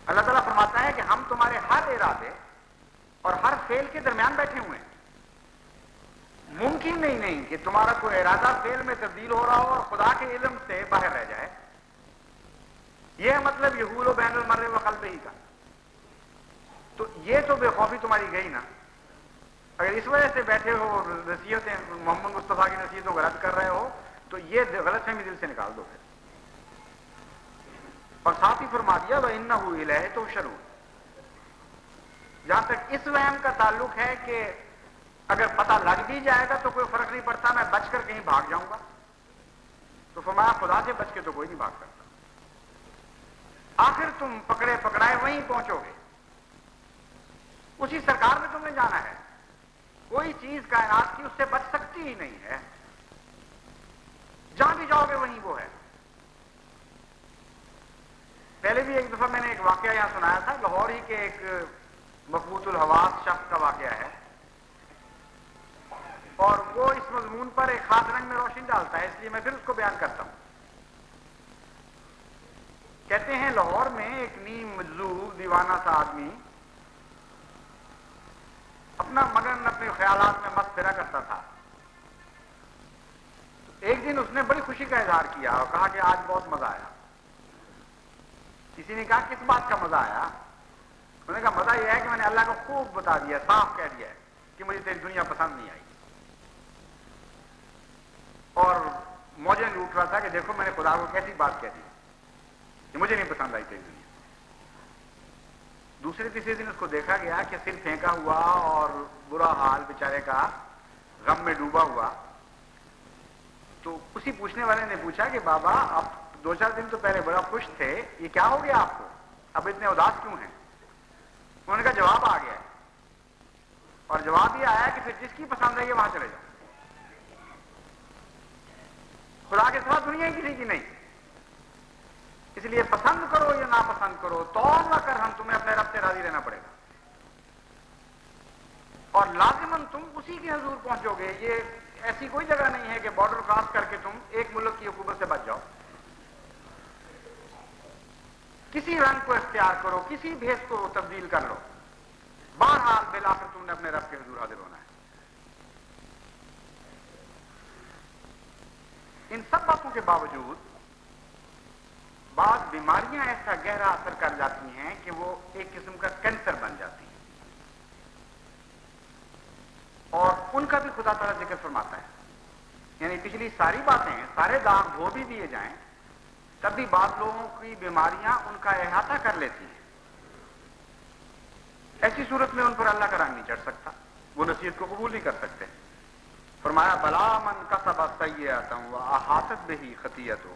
اللہ تعالیٰ فرماتا ہے کہ ہم تمہارے ہر ارادے اور ہر فعل کے درمیان بیٹھے ہوئے ہیں. ممکن نہیں کہ تمہارا کوئی ارادہ فعل میں تبدیل ہو رہا ہو اور خدا کے علم سے باہر رہ جائے. یہ ہے مطلب یحول بین المرء و قلبہ کا. تو یہ تو بے خوفی تمہاری گئی نا. اگر اس وجہ سے بیٹھے ہو نصیحتیں محمد مصطفیٰ کی نصیحتوں کو رد کر رہے ہو تو یہ غلط فہمی دل سے نکال دو پھر. اور ساتھ ہی فرما دیا وَإِنَّهُ إِلَيْهِ تُحْشَرُونَ. جہاں تک اس وہم کا تعلق ہے کہ اگر پتہ لگ بھی جائے گا تو کوئی فرق نہیں پڑتا، میں بچ کر کہیں بھاگ جاؤں گا، تو فرمایا خدا سے بچ کے تو کوئی نہیں بھاگ سکتا. آخر تم پکڑے پکڑائے وہیں پہنچو گے، اسی سرکار میں تمہیں جانا ہے. کوئی چیز کائنات کی اس سے بچ سکتی ہی نہیں ہے، جہاں بھی جاؤ گے وہیں وہ ہے. پہلے بھی ایک دفعہ میں نے ایک واقعہ یہاں سنایا تھا، لاہور ہی کے ایک مقبوط الحواس شخص کا واقعہ ہے، اور وہ اس مضمون پر ایک خاص رنگ میں روشنی ڈالتا ہے، اس لیے میں پھر اس کو بیان کرتا ہوں۔ کہتے ہیں لاہور میں ایک نیم مجذوب دیوانہ سا آدمی اپنا مگن اپنے خیالات میں مست پھرا کرتا تھا۔ ایک دن اس نے بڑی خوشی کا اظہار کیا اور کہا کہ آج بہت مزہ آیا۔ کسی نے کہا کس بات کا مزہ آیا؟ انہوں نے کہا مزہ یہ ہے کہ میں نے اللہ کو خوب بتا دیا، صاف کہہ دیا ہے کہ مجھے تیری دنیا پسند نہیں آئی، اور موجیں لوٹ رہا تھا کہ دیکھو میں نے خدا کو کیسی بات کہہ دی کہ مجھے نہیں پسند آئی تیری دنیا۔ دوسرے تیسرے دن اس کو دیکھا گیا کہ سر پھینکا ہوا اور برا حال بیچارے کا، غم میں ڈوبا ہوا۔ تو اسی پوچھنے والے نے پوچھا کہ بابا آپ 2-4 دن تو پہلے بڑا خوش تھے، یہ کیا ہو گیا آپ کو، اب اتنے اداس کیوں ہیں؟ انہوں نے کہا جواب آ گیا ہے، اور جواب یہ آیا کہ پھر جس کی پسند ہے یہ وہاں چلے جاؤ، خدا کے سوا دنیا ہی کسی کی نہیں، اس لیے پسند کرو یا ناپسند کرو، طور نہ کر ہم تمہیں اپنے رب سے راضی رہنا پڑے گا، اور لازماً تم اسی کے حضور پہنچو گے۔ یہ ایسی کوئی جگہ نہیں ہے کہ بارڈر کراس کر کے تم ایک ملک کی حکومت سے بچ جاؤ۔ کسی رنگ کو اختیار کرو، کسی بھیس کو تبدیل کر لو، بہرحال بالآخر تم نے اپنے رب کے حضور حاضر ہونا ہے۔ ان سب باتوں کے باوجود بعض بیماریاں ایسا گہرا اثر کر جاتی ہیں کہ وہ ایک قسم کا کینسر بن جاتی ہیں، اور ان کا بھی خدا تعالیٰ ذکر فرماتا ہے۔ یعنی پچھلی ساری باتیں، سارے داغ دھو بھی دیے جائیں تب بھی بعض لوگوں کی بیماریاں ان کا احاطہ کر لیتی ہیں، ایسی صورت میں ان پر اللہ کا رنگ نہیں چڑھ سکتا، وہ نصیحت کو قبول نہیں کر سکتے۔ فرمایا بلا من کسب سیئۃ واحاطت بہ خطیئتہ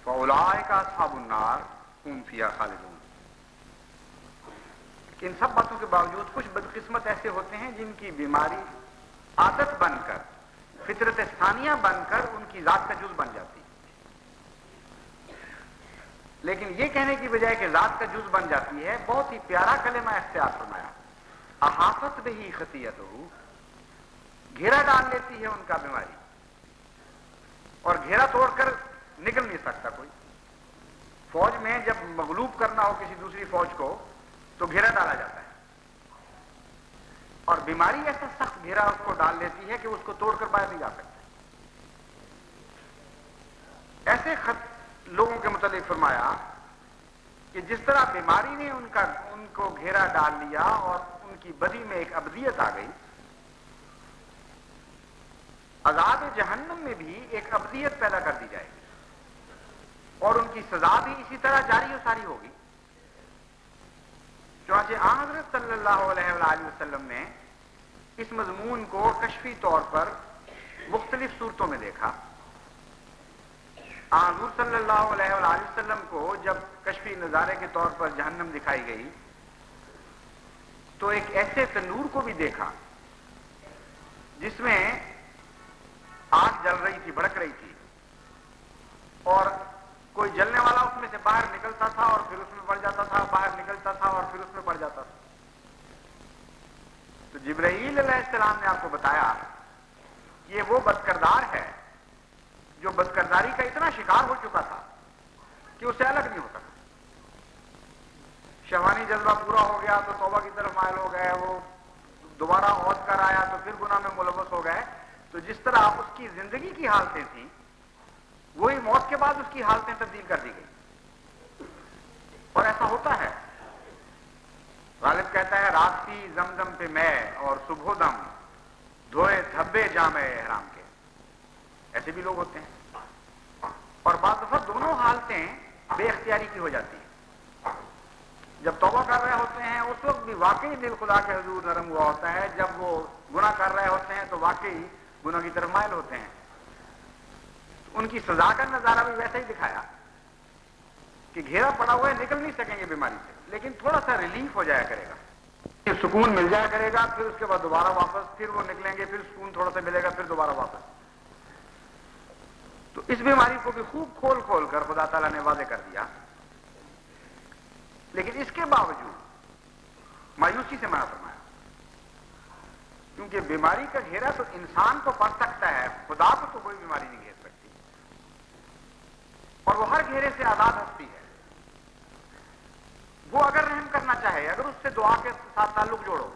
فاولئک اصحاب النار هم فیہا خالدون۔ ان سب باتوں کے باوجود کچھ بدقسمت ایسے ہوتے ہیں جن کی بیماری عادت بن کر، فطرت ثانیہ بن کر ان کی ذات کا جز بن جاتی ہے، لیکن یہ کہنے کی بجائے کہ ذات کا جز بن جاتی ہے، بہت ہی پیارا کلمہ اختیار فرمایا، احاطت بہ خطیئتہ، گھیرا ڈال لیتی ہے ان کا بیماری، اور گھیرا توڑ کر نکل نہیں سکتا کوئی۔ فوج میں جب مغلوب کرنا ہو کسی دوسری فوج کو تو گھیرا ڈالا جاتا ہے، اور بیماری ایسا سخت گھیرا اس کو ڈال لیتی ہے کہ اس کو توڑ کر باہر نہیں جا سکتے۔ ایسے لوگوں کے متعلق فرمایا کہ جس طرح بیماری نے ان کو گھیرا ڈال لیا اور ان کی بدی میں ایک ابدیت آ گئی، عذاب جہنم میں بھی ایک ابدیت پیدا کر دی جائے گی، اور ان کی سزا بھی اسی طرح جاری و ساری ہوگی۔ چنانچہ آن حضرت صلی اللہ علیہ وآلہ وسلم نے اس مضمون کو کشفی طور پر مختلف صورتوں میں دیکھا۔ حضور صلی اللہ علیہ وآلہ وسلم کو جب کشفی نظارے کے طور پر جہنم دکھائی گئی تو ایک ایسے تنور کو بھی دیکھا جس میں آگ جل رہی تھی، بھڑک رہی تھی، اور کوئی جلنے والا اس میں سے باہر نکلتا تھا اور پھر اس میں پڑ جاتا تھا، باہر نکلتا تھا اور پھر اس میں پڑ جاتا تھا۔ تو جبرائیل علیہ السلام نے آپ کو بتایا یہ وہ بدکردار ہے جو بدکرداری کا اتنا شکار ہو چکا تھا کہ اس سے الگ نہیں ہو سکا۔ شہوانی جذبہ پورا ہو گیا تو توبہ کی طرف مائل ہو گئے، وہ دوبارہ عود کر آیا تو پھر گناہ میں ملوث ہو گئے۔ تو جس طرح اس کی زندگی کی حالتیں تھیں وہی موت کے بعد اس کی حالتیں تبدیل کر دی گئی، اور ایسا ہوتا ہے۔ غالب کہتا ہے راستی زمزم پہ میں اور صبح دم دھوئے دھبے جامع احرام کے، ایسے بھی لوگ ہوتے ہیں، اور بعض دفعہ دونوں حالتیں بے اختیاری کی ہو جاتی ہیں۔ جب توبہ کر رہے ہوتے ہیں اس وقت بھی واقعی دل خدا کے حضور نرم ہوا ہوتا ہے، جب وہ گناہ کر رہے ہوتے ہیں تو واقعی گناہ کی طرف مائل ہوتے ہیں۔ ان کی سزا کا نظارہ بھی ویسا ہی دکھایا کہ گھیرا پڑا ہوا ہے، نکل نہیں سکیں گے بیماری سے، لیکن تھوڑا سا ریلیف ہو جایا کرے گا، سکون مل جایا کرے گا، پھر اس کے بعد دوبارہ واپس، پھر وہ نکلیں گے، پھر سکون تھوڑا سا ملے گا، پھر دوبارہ واپس۔ تو اس بیماری کو بھی خوب کھول کھول کر خدا تعالیٰ نے واضح کر دیا لیکن اس کے باوجود مایوسی سے منع فرمایا، کیونکہ بیماری کا گھیرا تو انسان کو پڑ سکتا ہے، خدا کو تو کوئی بیماری نہیں گھیر سکتی، اور وہ ہر گھیرے سے آزاد ہستی ہے۔ وہ اگر رحم کرنا چاہے، اگر اس سے دعا کے ساتھ تعلق جوڑو،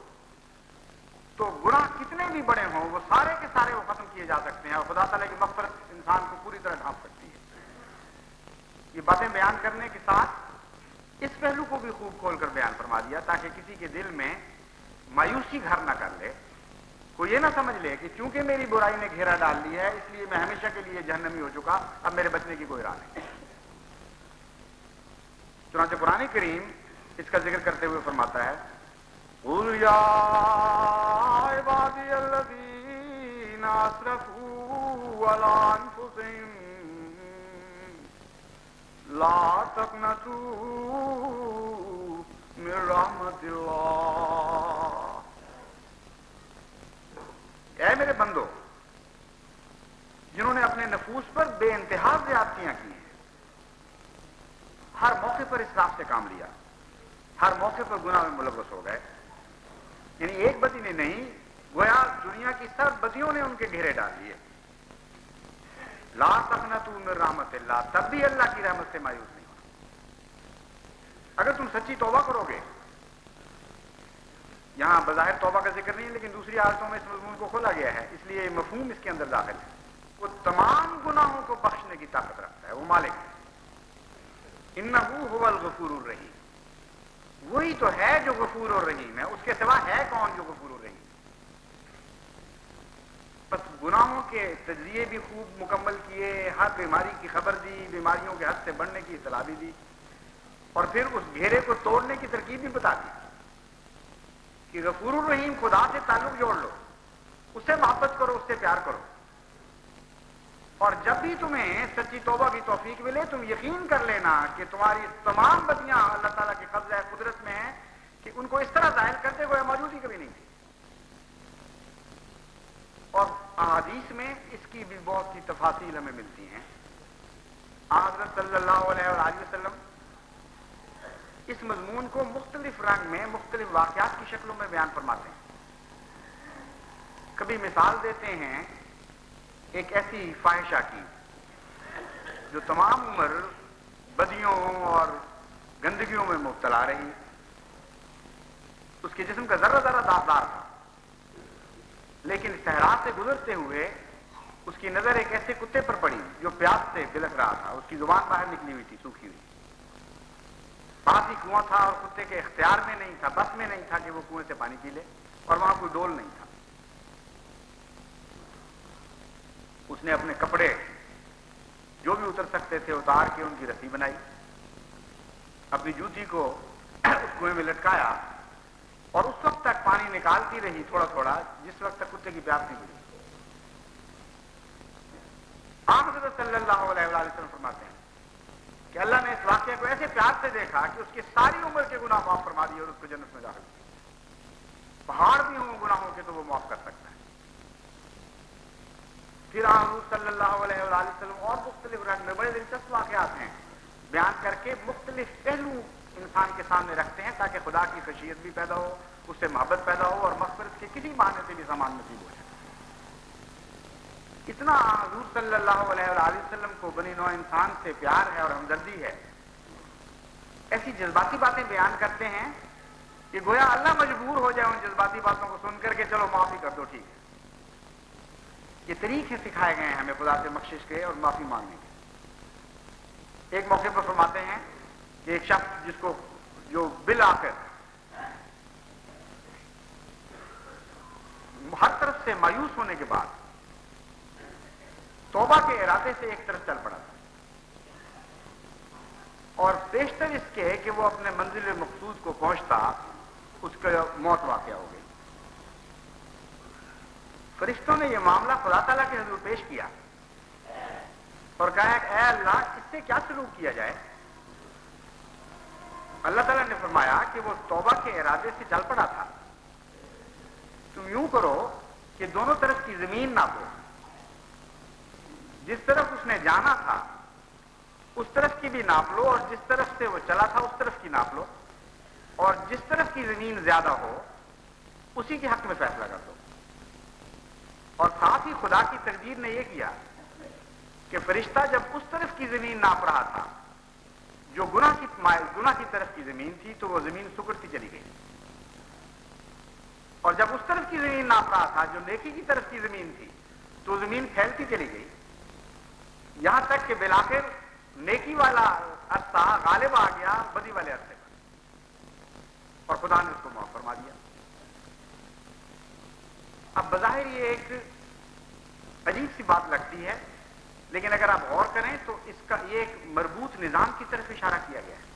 تو گناہ کتنے بھی بڑے ہوں وہ سارے کے سارے وہ ختم کیے جا سکتے ہیں، اور خدا تعالیٰ کی مغفرت انسان کو پوری طرح ڈھانپ سکتی ہے۔ یہ باتیں بیان کرنے کے ساتھ اس پہلو کو بھی خوب کھول کر بیان فرما دیا تاکہ کسی کے دل میں مایوسی گھر نہ کر لے، کوئی یہ نہ سمجھ لے کہ چونکہ میری برائی نے گھیرا ڈال لی ہے اس لیے میں ہمیشہ کے لیے جہنمی ہو چکا، اب میرے بچنے کی کوئی راہ نہیں۔ چنانچہ قرآن کریم اس کا ذکر کرتے ہوئے فرماتا ہے، قُلْ يَا عِبَادِيَ الَّذِينَ أَسْرَفُوا عَلَىٰ أَنفُسِهِمْ لَا تَقْنَطُوا مِن رَحْمَتِ اللَّهِ۔ اے میرے بندو، جنہوں نے اپنے نفوس پر بے انتہا زیادتیاں کی ہیں، ہر موقع پر اسراف سے کام لیا، ہر موقع پر گناہ میں ملوث ہو گئے، یعنی ایک بدی نے نہیں، گویا دنیا کی سب بدیوں نے ان کے گھیرے ڈال دیے۔ لا تقنطوا من رحمت اللہ، تب بھی اللہ کی رحمت سے مایوس نہیں ہونا۔ اگر تم سچی توبہ کرو گے، یہاں بظاہر توبہ کا ذکر نہیں ہے لیکن دوسری آیتوں میں اس مضمون کو کھولا گیا ہے، اس لیے مفہوم اس کے اندر داخل ہے۔ وہ تمام گناہوں کو بخشنے کی طاقت رکھتا ہے، وہ مالک ہے۔ انہ هو الغفور الرحیم، وہی تو ہے جو غفور اور رحیم ہے، اس کے سوا ہے کون جو غفور اور رحیم؟ بس گناہوں کے تجزیے بھی خوب مکمل کیے، ہر بیماری کی خبر دی، بیماریوں کے حد سے بڑھنے کی اطلاع بھی دی، اور پھر اس گھیرے کو توڑنے کی ترکیب بھی بتا دی کہ غفور الرحیم خدا سے تعلق جوڑ لو، اس سے محبت کرو، اس سے پیار کرو، اور جب بھی تمہیں سچی توبہ کی توفیق ملے تم یقین کر لینا کہ تمہاری تمام بدیاں اللہ تعالیٰ کے قبضہ قدرت میں ہیں کہ ان کو اس طرح ظاہر کرتے ہوئے موجود ہی کبھی نہیں تھی۔ اور احادیث میں اس کی بھی بہت سی تفاصیل ہمیں ملتی ہیں۔ حضرت صلی اللہ علیہ وآلہ وسلم اس مضمون کو مختلف رنگ میں مختلف واقعات کی شکلوں میں بیان فرماتے ہیں۔ کبھی مثال دیتے ہیں ایک ایسی فاحشہ کی جو تمام عمر بدیوں اور گندگیوں میں مبتلا رہی، اس کے جسم کا ذرہ ذرہ داغدار تھا، لیکن صحرا سے گزرتے ہوئے اس کی نظر ایک ایسے کتے پر پڑی جو پیاس سے بلک رہا تھا، اس کی زبان باہر نکلی ہوئی تھی، سوکھی ہوئی، پاس ہی کنواں تھا اور کتے کے اختیار میں نہیں تھا، بس میں نہیں تھا کہ وہ کنویں سے پانی پی لے، اور وہاں کوئی ڈول نہیں تھا۔ اس نے اپنے کپڑے جو بھی اتر سکتے تھے اتار کے ان کی رسی بنائی، اپنی جوتی کو اس کنویں میں لٹکایا، اور اس وقت تک پانی نکالتی رہی تھوڑا تھوڑا جس وقت تک کتے کی پیاس نہیں بجھی۔ آپ حضرت صلی اللہ علیہ وآلہ وسلم فرماتے ہیں کہ اللہ نے اس واقعے کو ایسے پیار سے دیکھا کہ اس کی ساری عمر کے گناہ معاف فرما دیے اور اس کو جنت میں داخل کیا۔ پہاڑ بھی ہوں گناہوں کے تو وہ معاف کر سکتا ہے۔ پھر حضور صلی اللہ علیہ وآلہ وسلم اور مختلف رنگ میں بڑے دلچسپ واقعات ہیں بیان کر کے مختلف پہلو انسان کے سامنے رکھتے ہیں تاکہ خدا کی خشیت بھی پیدا ہو، اس سے محبت پیدا ہو، اور مغفرت کے کسی بہانے سے بھی سامان نصیب ہو جائے۔ اتنا حضور صلی اللہ علیہ وآلہ وسلم کو بنی نوع انسان سے پیار ہے اور ہمدردی ہے، ایسی جذباتی باتیں بیان کرتے ہیں کہ گویا اللہ مجبور ہو جائے ان جذباتی باتوں کو سن کر کے چلو معافی کر دو، ٹھیک ہے۔ یہ طریقے سکھائے گئے ہیں ہمیں خدا سے بخشش کے اور معافی مانگنے کے۔ ایک موقع پر فرماتے ہیں کہ ایک شخص جس کو جو بالآخر ہر طرف سے مایوس ہونے کے بعد توبہ کے ارادے سے ایک طرف چل پڑا تھا، اور بیشتر اس کے کہ وہ اپنے منزل مقصود کو پہنچتا اس کا موت واقع ہو گئی۔ فرشتوں نے یہ معاملہ خدا تعالیٰ کے حضور پیش کیا اور کہا کہ اے اللہ اس سے کیا سلوک کیا جائے؟ اللہ تعالیٰ نے فرمایا کہ وہ توبہ کے ارادے سے چل پڑا تھا، تم یوں کرو کہ دونوں طرف کی زمین ناپو، جس طرف اس نے جانا تھا اس طرف کی بھی ناپ لو اور جس طرف سے وہ چلا تھا اس طرف کی ناپ لو، اور جس طرف کی زمین زیادہ ہو اسی کے حق میں فیصلہ کر دو. اور ساتھ ہی خدا کی تقدیر نے یہ کیا کہ فرشتہ جب اس طرف کی زمین ناپ رہا تھا جو گناہ کی طرف کی زمین تھی تو وہ زمین سکڑتی چلی گئی، اور جب اس طرف کی زمین ناپ رہا تھا جو نیکی کی طرف کی زمین تھی تو زمین پھیلتی چلی گئی، یہاں تک کہ بالآخر نیکی والا عرصہ غالب آ گیا بدی والے عرصے پر، اور خدا نے اس کو معاف فرما دیا. اب بظاہر یہ ایک عجیب سی بات لگتی ہے، لیکن اگر آپ غور کریں تو اس کا یہ ایک مربوط نظام کی طرف اشارہ کیا گیا ہے.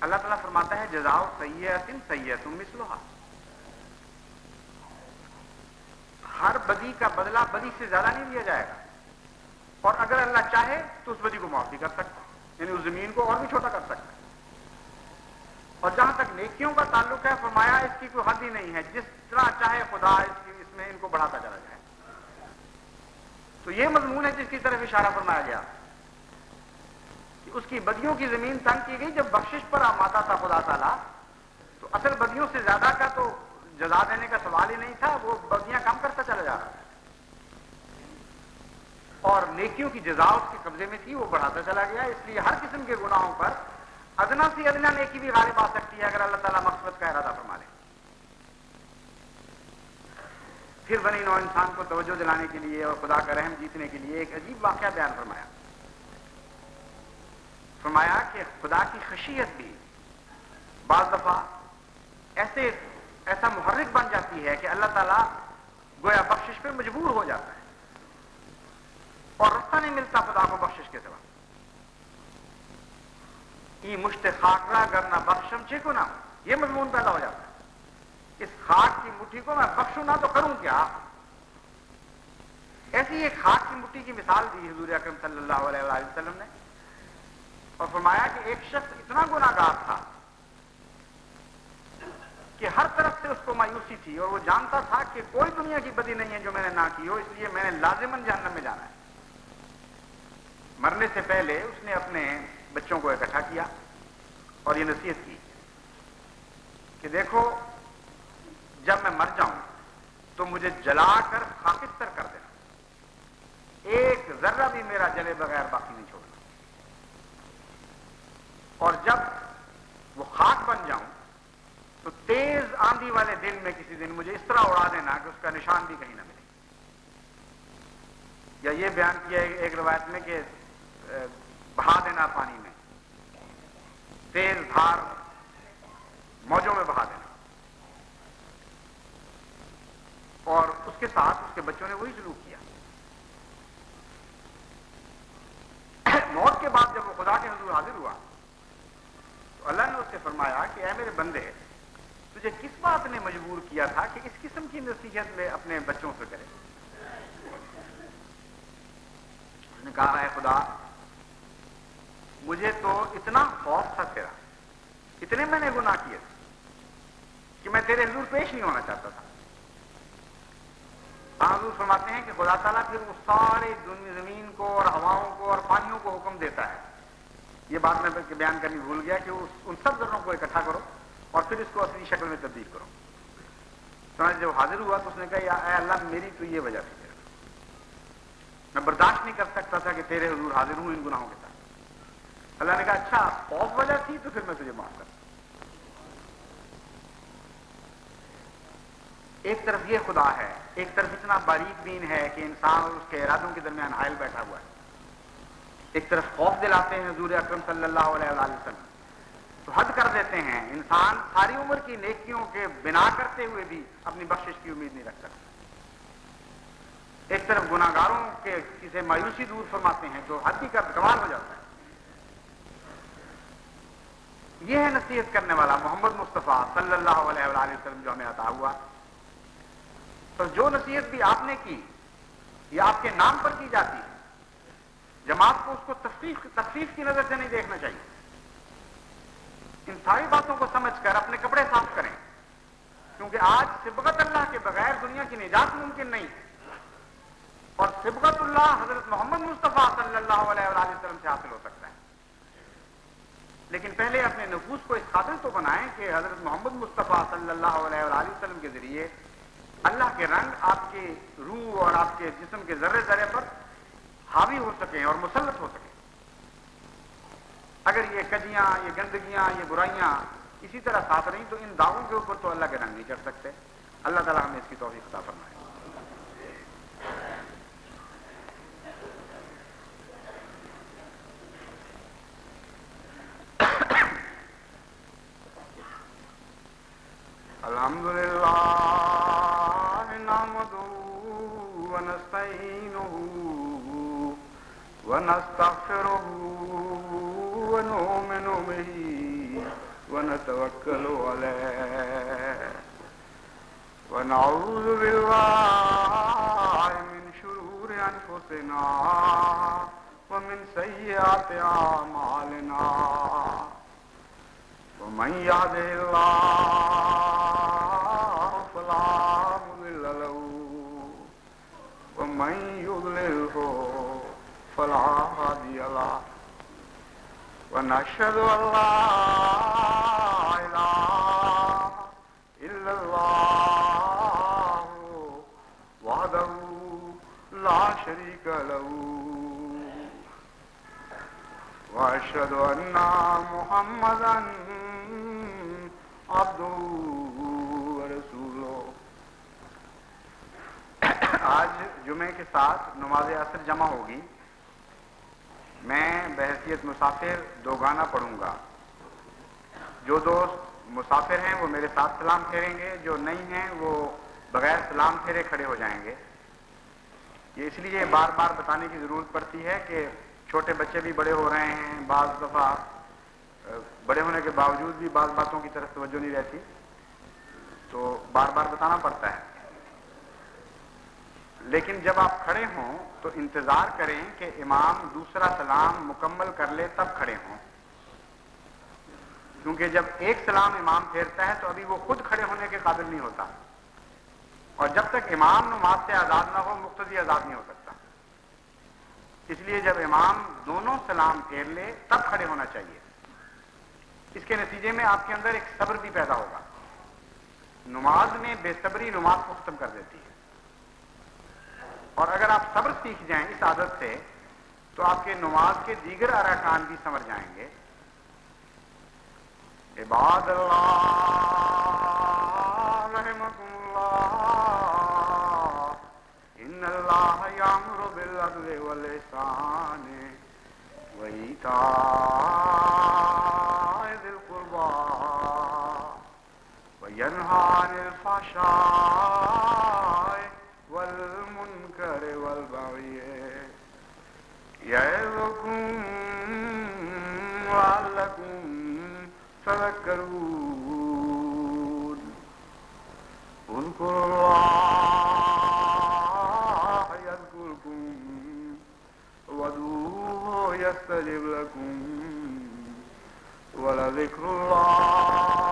اللہ تعالیٰ فرماتا ہے جزاء سیئۃ سیئۃ مثلھا، ہر بدی کا بدلہ بدی سے زیادہ نہیں لیا جائے گا، اور اگر اللہ چاہے تو اس بدی کو معاف بھی کر سکتا ہے، یعنی اس زمین کو اور بھی چھوٹا کر سکتا ہے. اور جہاں تک نیکیوں کا تعلق ہے فرمایا اس کی کوئی حد ہی نہیں ہے، جس طرح چاہے خدا اس میں ان کو بڑھاتا چلا جائے. تو یہ مضمون ہے جس کی طرف اشارہ فرمایا گیا کہ اس کی بدیوں کی زمین تنگ کی گئی. جب بخشش پر آمادہ تھا خدا تعالیٰ تو اصل بدیوں سے زیادہ کا تو جزا دینے کا سوال ہی نہیں تھا، وہ بدیاں کم کرتا چلا جا رہا تھا، اور نیکیوں کی جزا اس کے قبضے میں تھی وہ بڑھاتا چلا گیا. اس لیے ہر قسم کے گناہوں پر ادنا سی ادنا نیکی بھی غالب آ سکتی ہے اگر اللہ تعالیٰ مغفرت کا ارادہ فرما لے. پھر بنی نوع انسان کو توجہ دلانے کے لیے اور خدا کا رحم جیتنے کے لیے ایک عجیب واقعہ بیان فرمایا کہ خدا کی خشیت بھی بعض دفعہ ایسا محرک بن جاتی ہے کہ اللہ تعالیٰ گویا بخشش پہ مجبور ہو جاتا ہے، اور رستہ نہیں ملتا خدا کو بخشش کے سوا. ای مشت خاک را گر نہ بخشم چے کو نہ، یہ مضمون پیدا ہو جاتا ہے. اس خاک کی مٹھی کو میں بخشوں نہ تو کروں کیا. ایسی ایک خاک کی مٹھی کی مثال دی حضور اکرم صلی اللہ علیہ وآلہ وسلم نے، اور فرمایا کہ ایک شخص اتنا گناہ گار تھا کہ ہر طرف سے اس کو مایوسی تھی، اور وہ جانتا تھا کہ کوئی دنیا کی بدی نہیں ہے جو میں نے نہ کی ہو، اس لیے میں نے لازماً جہنم میں جانا ہے. مرنے سے پہلے اس نے اپنے بچوں کو اکٹھا کیا اور یہ نصیحت کی کہ دیکھو جب میں مر جاؤں تو مجھے جلا کر خاکستر کر دینا، ایک ذرہ بھی میرا جلے بغیر باقی نہیں چھوڑنا، اور جب وہ خاک بن جاؤں تو تیز آندھی والے دن میں کسی دن مجھے اس طرح اڑا دینا کہ اس کا نشان بھی کہیں نہ ملے. یا یہ بیان کیا ہے ایک روایت میں کہ بہا دینا پانی میں، تیز دھار موجوں میں بہا دینا. اور اس کے ساتھ اس کے بچوں نے وہی سلوک کیا. موت کے بعد جب وہ خدا کے حضور حاضر ہوا تو اللہ نے اس سے فرمایا کہ اے میرے بندے، تجھے کس بات نے مجبور کیا تھا کہ اس قسم کی نصیحت میں اپنے بچوں سے کرے؟ اس نے کہا اے خدا، مجھے تو اتنا خوف تھا تیرا، اتنے میں نے گناہ کیے تھے کہ میں تیرے حضور پیش نہیں ہونا چاہتا تھا. حضور فرماتے ہیں کہ خدا تعالیٰ پھر وہ سارے زمین کو اور ہواؤں کو اور پانیوں کو حکم دیتا ہے. یہ بات میں بیان کرنی بھول گیا کہ ان سب ذروں کو اکٹھا کرو اور پھر اس کو اصلی شکل میں تبدیل کرو. تو جب حاضر ہوا تو اس نے کہا اے اللہ، میری تو یہ وجہ تھی، میں برداشت نہیں کر سکتا تھا کہ تیرے حضور حاضر ہوں ان گناہوں کے ساتھ. اللہ نے کہا اچھا خوف وجہ تھی تو پھر میں تجھے معاف کرتا. ایک طرف یہ خدا ہے، ایک طرف اتنا باریک بین ہے کہ انسان اور اس کے ارادوں کے درمیان حائل بیٹھا ہوا ہے. ایک طرف خوف دلاتے ہیں حضور اکرم صلی اللہ علیہ وآلہ وسلم تو حد کر دیتے ہیں. انسان ساری عمر کی نیکیوں کے بنا کرتے ہوئے بھی اپنی بخشش کی امید نہیں رکھ سکتا. ایک طرف گناہ گاروں کے کسی مایوسی دور فرماتے ہیں تو حد ہی کا کمال ہو جاتا ہے. یہ ہے نصیحت کرنے والا محمد مصطفیٰ صلی اللہ علیہ وآلہ وسلم جو ہمیں عطا ہوا. تو جو نصیحت بھی آپ نے کی یہ آپ کے نام پر کی جاتی ہے. جماعت کو اس کو تخفیف کی نظر سے نہیں دیکھنا چاہیے. ان ساری باتوں کو سمجھ کر اپنے کپڑے صاف کریں، کیونکہ آج صبغت اللہ کے بغیر دنیا کی نجات ممکن نہیں ہے، اور صبغت اللہ حضرت محمد مصطفیٰ صلی اللہ علیہ وآلہ وسلم سے حاصل ہو سکتا ہے. لیکن پہلے اپنے نفوس کو اس خاطر تو بنائیں کہ حضرت محمد مصطفیٰ صلی اللہ علیہ وآلہ وسلم کے ذریعے اللہ کے رنگ آپ کی روح اور آپ کے جسم کے ذرے ذرے پر حاوی ہو سکیں اور مسلط ہو سکیں. اگر یہ کجیاں، یہ گندگیاں، یہ برائیاں اسی طرح ساتھ رہیں تو ان داغوں کے اوپر تو اللہ کے رنگ نہیں چڑھ سکتے. اللہ تعالیٰ ہمیں اس کی توفیق عطا فرمائے. الحمدللہ نحمدہ ونستعینہ ونستغفرہ ونؤمن بہ ونتوکل علیہ ونعوذ باللہ من شرور انفسنا ومن سیئات اعمالنا ومن يهده الله فلا مضل له ومن يضلله فلا هادي له ونشهد أن لا إله إلا الله وحده لا شريك له وأشهد أن محمدا عبدہ ورسولہ. آج جمعے کے ساتھ نماز عصر جمع ہوگی. میں بحیثیت مسافر دو گانا پڑھوں گا. جو دوست مسافر ہیں وہ میرے ساتھ سلام پھیریں گے، جو نہیں ہیں وہ بغیر سلام پھیرے کھڑے ہو جائیں گے. یہ اس لیے بار بار بتانے کی ضرورت پڑتی ہے کہ چھوٹے بچے بھی بڑے ہو رہے ہیں، بعض دفعہ بڑے ہونے کے باوجود بھی بعض باتوں کی طرف توجہ نہیں رہتی، تو بار بار بتانا پڑتا ہے. لیکن جب آپ کھڑے ہوں تو انتظار کریں کہ امام دوسرا سلام مکمل کر لے تب کھڑے ہوں، کیونکہ جب ایک سلام امام پھیرتا ہے تو ابھی وہ خود کھڑے ہونے کے قابل نہیں ہوتا، اور جب تک امام نماز سے آزاد نہ ہو مقتدی آزاد نہیں ہو سکتا. اس لیے جب امام دونوں سلام پھیر لے تب کھڑے ہونا چاہیے. اس کے نتیجے میں آپ کے اندر ایک صبر بھی پیدا ہوگا. نماز میں بے صبری نماز کو ختم کر دیتی ہے، اور اگر آپ صبر سیکھ جائیں اس عادت سے تو آپ کے نماز کے دیگر ارکان بھی سمجھ جائیں گے. عباد اللہ رحمکم اللہ ان اللہ یامر بالعدل والإحسان وإیتاء ذی القربى وینہی عن الفحشاء والمنکر والبغی یعظکم لعلکم تذکرون. اذکروا اللہ یذکرکم وادعوہ یستجب لکم ولذکر اللہ